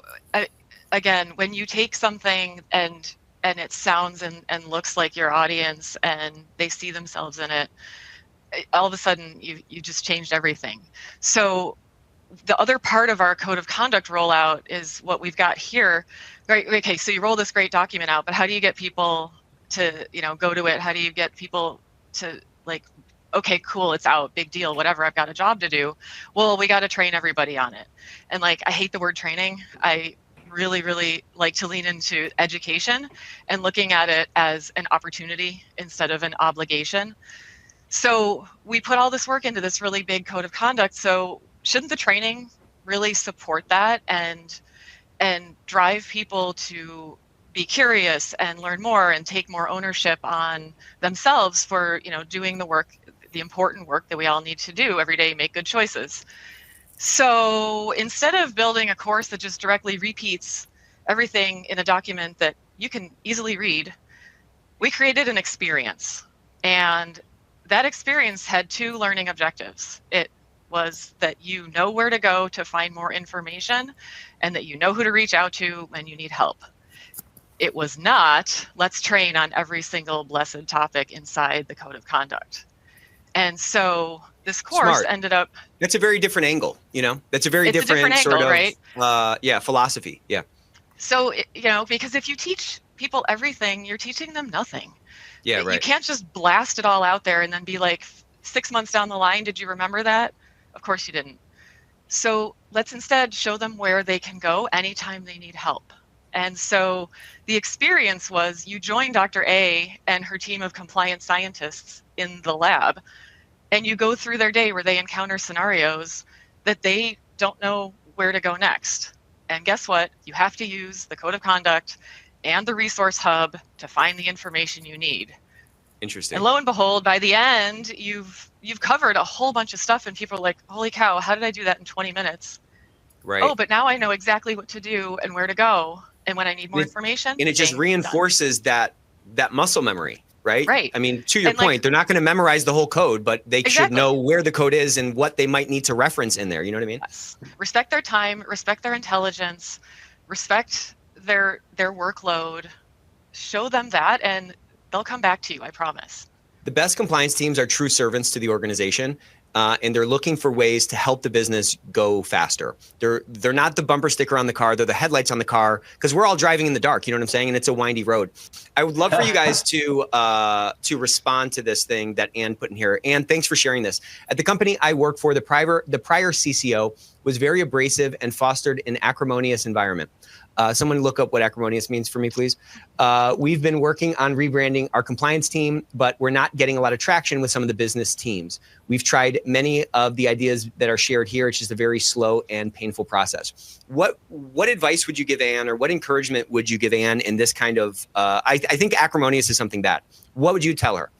again, when you take something and it sounds and looks like your audience, and they see themselves in it, all of a sudden you just changed everything. So the other part of our code of conduct rollout is what we've got here, right? Okay, so you roll this great document out, but how do you get people to, go to it? How do you get people to like, okay, cool, it's out, big deal, whatever, I've got a job to do. Well, we got to train everybody on it. And like, I hate the word training. I really, really like to lean into education and looking at it as an opportunity instead of an obligation. So we put all this work into this really big code of conduct. So shouldn't the training really support that and drive people to be curious and learn more and take more ownership on themselves for, doing the work, the important work that we all need to do every day, make good choices. So instead of building a course that just directly repeats everything in a document that you can easily read, we created an experience. And that experience had 2 learning objectives. It was that you know where to go to find more information, and that you know who to reach out to when you need help. It was not, let's train on every single blessed topic inside the code of conduct. And so this course ended up. That's a very different angle, That's a very different sort angle, of, right? Philosophy. Yeah. So, because if you teach people everything, you're teaching them nothing. Yeah, right. You can't just blast it all out there and then be like, 6 months down the line, did you remember that? Of course you didn't. So let's instead show them where they can go anytime they need help. And so the experience was you join Dr. A and her team of compliance scientists in the lab, and you go through their day where they encounter scenarios that they don't know where to go next. And guess what? You have to use the code of conduct and the resource hub to find the information you need. Interesting. And lo and behold, by the end, you've covered a whole bunch of stuff, and people are like, holy cow, how did I do that in 20 minutes? Right. Oh, but now I know exactly what to do and where to go. And when I need more information. And it just bang, reinforces that muscle memory, right? Right. I mean, to your And, point, they're not going to memorize the whole code, but they should Exactly. know where the code is and what they might need to reference in there. You know what I mean? Yes. Respect their time, respect their intelligence, respect their workload, show them that, and they'll come back to you, I promise. The best compliance teams are true servants to the organization, and they're looking for ways to help the business go faster. They're not the bumper sticker on the car; they're the headlights on the car, because we're all driving in the dark. You know what I'm saying? And it's a windy road. I would love for you guys to respond to this thing that Ann put in here. Ann, thanks for sharing this. At the company I work for, the prior CCO was very abrasive and fostered an acrimonious environment. Someone look up what acrimonious means for me, please. We've been working on rebranding our compliance team, but we're not getting a lot of traction with some of the business teams. We've tried many of the ideas that are shared here. It's just a very slow and painful process. What advice would you give Ann, or what encouragement would you give Ann in this kind of, I think acrimonious is something bad. What would you tell her?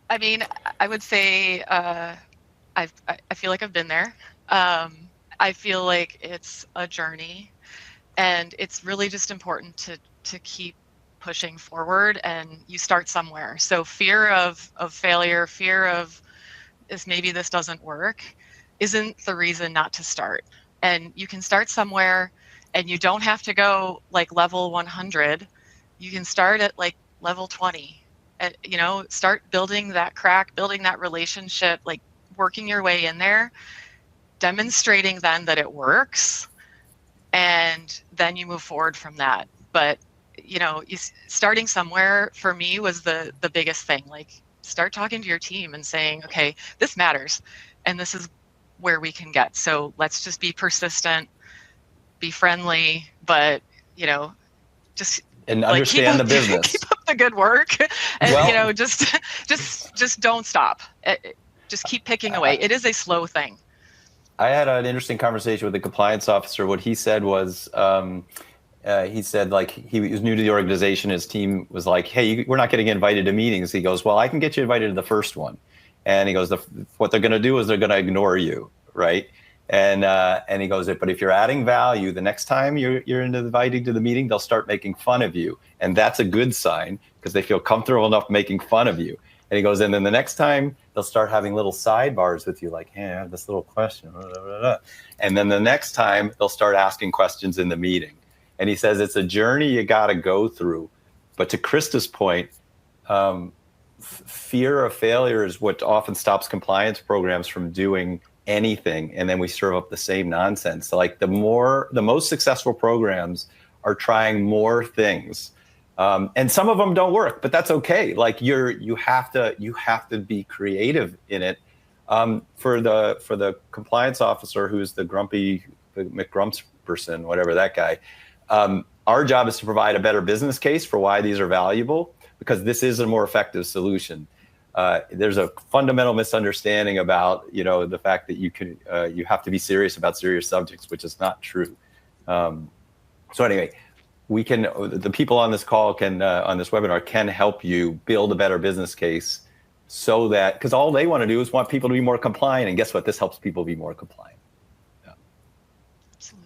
I mean, I would say I feel like I've been there. I feel like it's a journey. And it's really just important to keep pushing forward, and you start somewhere. So fear of failure, fear of maybe this doesn't work, isn't the reason not to start. And you can start somewhere, and you don't have to go like level 100. You can start at like level 20. Start building that crack, building that relationship, like working your way in there, demonstrating then that it works. And then you move forward from that. But, starting somewhere for me was the biggest thing. Like, start talking to your team and saying, okay, this matters, and this is where we can get. So let's just be persistent, be friendly, but, just and understand the business. Keep up the good work, and just don't stop. Just keep picking away. It is a slow thing. I had an interesting conversation with the compliance officer. What he said was, he said, like, he was new to the organization. His team was like, hey, we're not getting invited to meetings. He goes, well, I can get you invited to the first one. And he goes, what they're going to do is they're going to ignore you, right? And he goes, but if you're adding value, the next time you're invited to the meeting, they'll start making fun of you. And that's a good sign, because they feel comfortable enough making fun of you. And he goes, and then the next time they'll start having little sidebars with you, like, hey, I have this little question. Blah, blah, blah. And then the next time they'll start asking questions in the meeting. And he says it's a journey you got to go through. But to Krista's point, fear of failure is what often stops compliance programs from doing anything. And then we serve up the same nonsense. So, like, the most successful programs are trying more things. And some of them don't work, but that's okay. Like, you have to be creative in it. For the compliance officer, who's the McGrumps person, whatever that guy, our job is to provide a better business case for why these are valuable, because this is a more effective solution. There's a fundamental misunderstanding about the fact that you have to be serious about serious subjects, which is not true. So anyway. The people on this call on this webinar can help you build a better business case, so that, because all they want to do is want people to be more compliant. And guess what? This helps people be more compliant.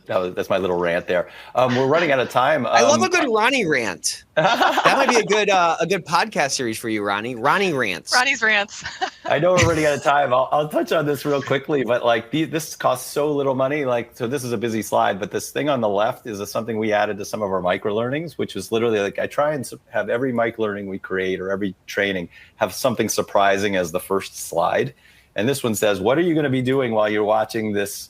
That's my little rant there. We're running out of time. I love a good Ronnie rant. That might be a good podcast series for you, Ronnie. Ronnie rants. Ronnie's rants. I know we're running out of time. I'll touch on this real quickly, but like this costs so little money. Like, so this is a busy slide, but this thing on the left is something we added to some of our micro learnings, which is literally like, I try and have every micro learning we create, or every training, have something surprising as the first slide. And this one says, what are you going to be doing while you're watching this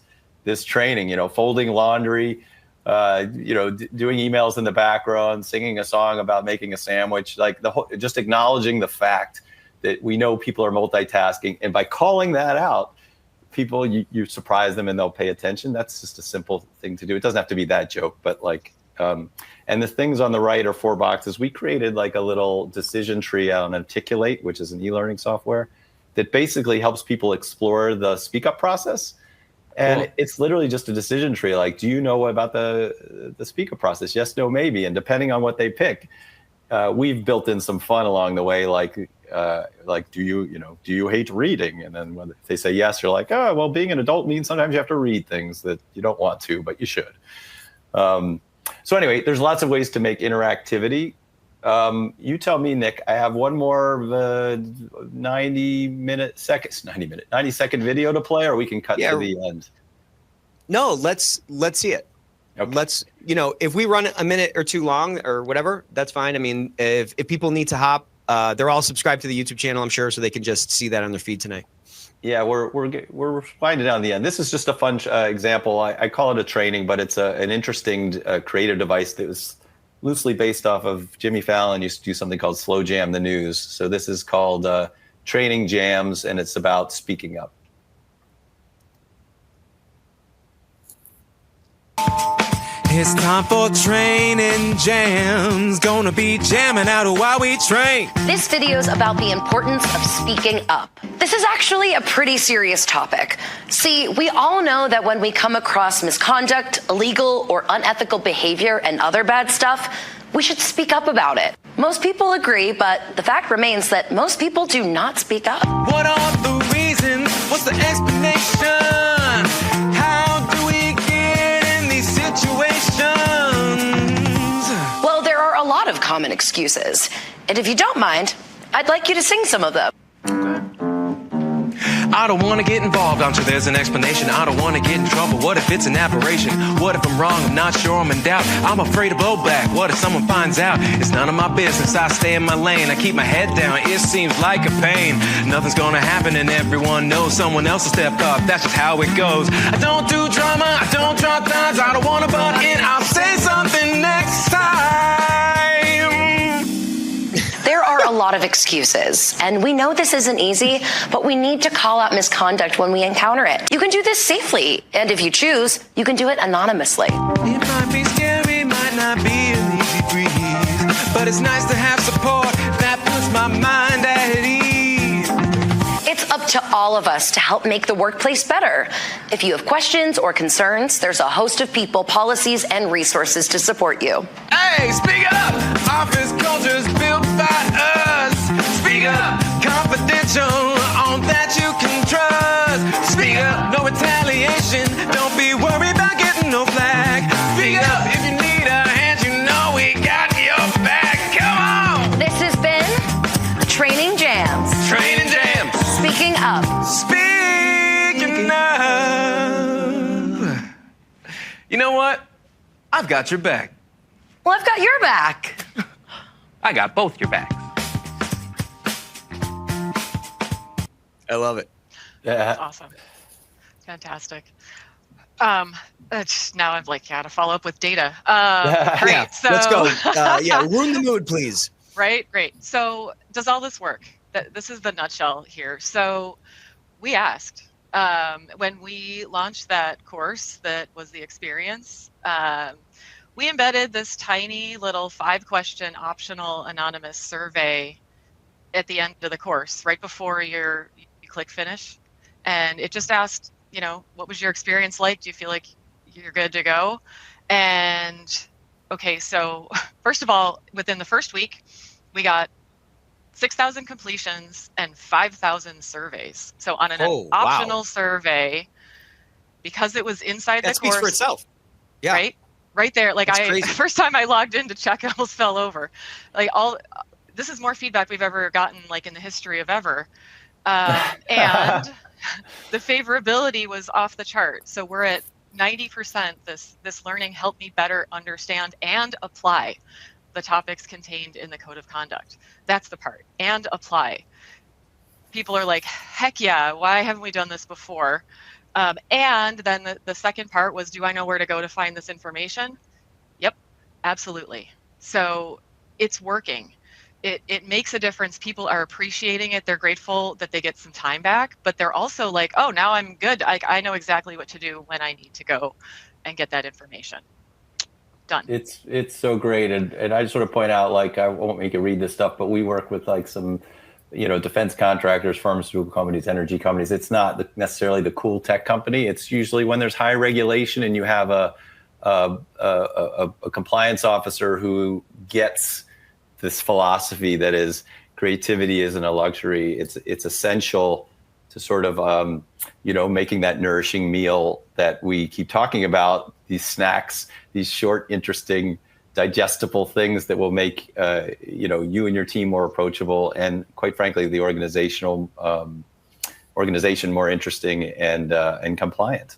training? Folding laundry, doing emails in the background, singing a song about making a sandwich, like just acknowledging the fact that we know people are multitasking. And by calling that out, people, you surprise them and they'll pay attention. That's just a simple thing to do. It doesn't have to be that joke, but like, And the things on the right are 4 boxes. We created like a little decision tree on Articulate, which is an e-learning software that basically helps people explore the speak up process. And it's literally just a decision tree. Like, do you know about the speak up process? Yes, no, maybe. And depending on what they pick, we've built in some fun along the way. Like, do you hate reading? And then when they say yes, you're like, oh, well, being an adult means sometimes you have to read things that you don't want to, but you should. So anyway, there's lots of ways to make interactivity. You tell me, Nick. I have one more 90-second video to play, or we can cut to the end. No, let's see it. Okay. Let's, if we run a minute or too long or whatever, that's fine. I mean, if people need to hop, they're all subscribed to the YouTube channel, I'm sure, so they can just see that on their feed tonight. Yeah, we're winding down the end. This is just a fun example. I call it a training, but it's an interesting creative device that was loosely based off of Jimmy Fallon used to do something called Slow Jam the News. So this is called Training Jams, and it's about speaking up. It's time for training jams. Gonna be jamming out while we train. This video is about the importance of speaking up. This is actually a pretty serious topic. See, we all know that when we come across misconduct, illegal or unethical behavior, and other bad stuff, we should speak up about it. Most people agree, but the fact remains that most people do not speak up. What are the reasons? What's the explanation? How do we get in these situations? Well, there are a lot of common excuses. And if you don't mind, I'd like you to sing some of them. I don't want to get involved, I'm sure there's an explanation. I don't want to get in trouble, what if it's an aberration? What if I'm wrong, I'm not sure, I'm in doubt. I'm afraid to blow back, what if someone finds out? It's none of my business, I stay in my lane. I keep my head down, it seems like a pain. Nothing's gonna happen and everyone knows someone else will step up, that's just how it goes. I don't do drama, I don't draw times, I don't want to butt in, I'll say something next time. There are a lot of excuses, and we know this isn't easy, but we need to call out misconduct when we encounter it. You can do this safely, and if you choose, you can do it anonymously. It might be scary, might not be an easy breeze, but it's nice to have support that puts my mind at ease. It's up to all of us to help make the workplace better. If you have questions or concerns, there's a host of people, policies, and resources to support you. Hey, speak up! Office culture's built by us. Speak up! Confidential, on that you can trust. Speak up! No retaliation, don't be worried about getting no flag. Speak up! If you need a hand, you know we got your back. Come on! This has been Training Jams. Training Jams. Speaking up. Speaking up. You know what? I've got your back. Well, I've got your back. I got both your backs. I love it. That's awesome. It's fantastic. Now I'm like, gotta follow up with data. Great. Yeah, so let's go. Ruin the mood, please. Right, great. So does all this work? This is the nutshell here. So we asked when we launched that course that was the experience, we embedded this tiny little 5-question optional anonymous survey at the end of the course, right before you click finish. And it just asked, what was your experience like? Do you feel like you're good to go? And okay, so first of all, within the first week, we got 6,000 completions and 5,000 surveys. So on an optional survey, because it was inside the course. That speaks for itself. Yeah. Right there. Like first time I logged in to check, I almost fell over. Like this is more feedback we've ever gotten like in the history of ever. And the favorability was off the chart. So we're at 90%. This learning helped me better understand and apply the topics contained in the code of conduct. That's the part. And apply. People are like, heck yeah, why haven't we done this before? And then the second part was, do I know where to go to find this information? Yep, absolutely. So it's working. It makes a difference. People are appreciating it. They're grateful that they get some time back, but they're also like, oh, now I'm good. I know exactly what to do when I need to go and get that information. Done. It's so great, and I just want to point out, like, I won't make you read this stuff, but we work with like some, defense contractors, pharmaceutical companies, energy companies. It's not necessarily the cool tech company. It's usually when there's high regulation and you have a compliance officer who gets this philosophy that is creativity isn't a luxury. It's essential to sort of making that nourishing meal that we keep talking about. These snacks, these short, interesting, digestible things that will make you and your team more approachable, and quite frankly, the organization more interesting and compliant.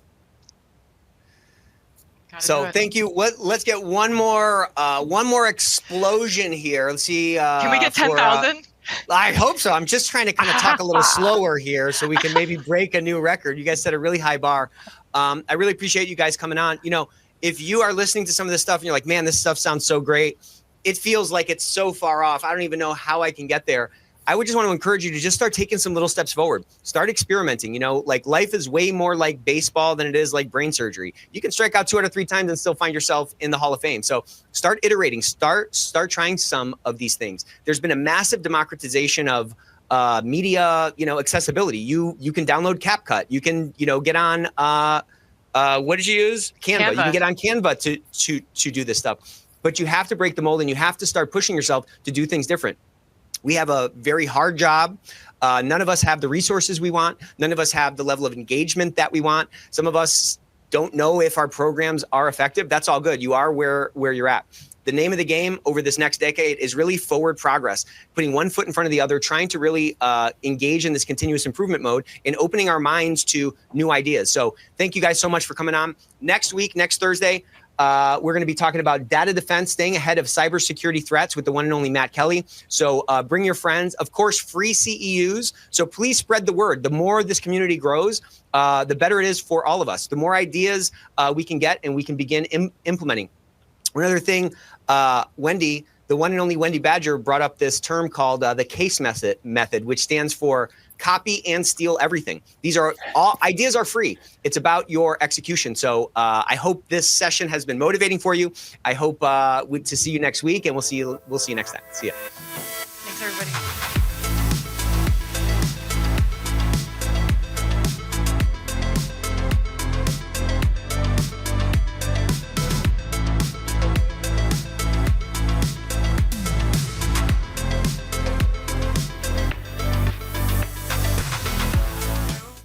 So thank you. Let's get one more explosion here. Let's see. Can we get 10,000? I hope so. I'm just trying to kind of talk a little slower here so we can maybe break a new record. You guys set a really high bar. I really appreciate you guys coming on. If you are listening to some of this stuff and you're like, man, this stuff sounds so great, it feels like it's so far off, I don't even know how I can get there. I would just want to encourage you to just start taking some little steps forward. Start experimenting. Like life is way more like baseball than it is like brain surgery. You can strike out 2 out of 3 times and still find yourself in the Hall of Fame. So start iterating. Start trying some of these things. There's been a massive democratization of media, accessibility. You can download CapCut. You can, get on what did you use? Canva. You can get on Canva to do this stuff. But you have to break the mold, and you have to start pushing yourself to do things different. We have a very hard job. None of us have the resources we want. None of us have the level of engagement that we want. Some of us don't know if our programs are effective. That's all good. You are where you're at. The name of the game over this next decade is really forward progress, putting one foot in front of the other, trying to really engage in this continuous improvement mode and opening our minds to new ideas. So thank you guys so much for coming on. Next week, next Thursday, we're going to be talking about data defense, staying ahead of cybersecurity threats with the one and only Matt Kelly. So bring your friends. Of course, free CEUs. So please spread the word. The more this community grows, the better it is for all of us. The more ideas we can get and we can begin implementing. One other thing, Wendy, the one and only Wendy Badger, brought up this term called the CASE method, which stands for copy and steal everything. These are all ideas are free. It's about your execution. So I hope this session has been motivating for you. I hope to see you next week, and we'll see you next time. See ya. Thanks, everybody.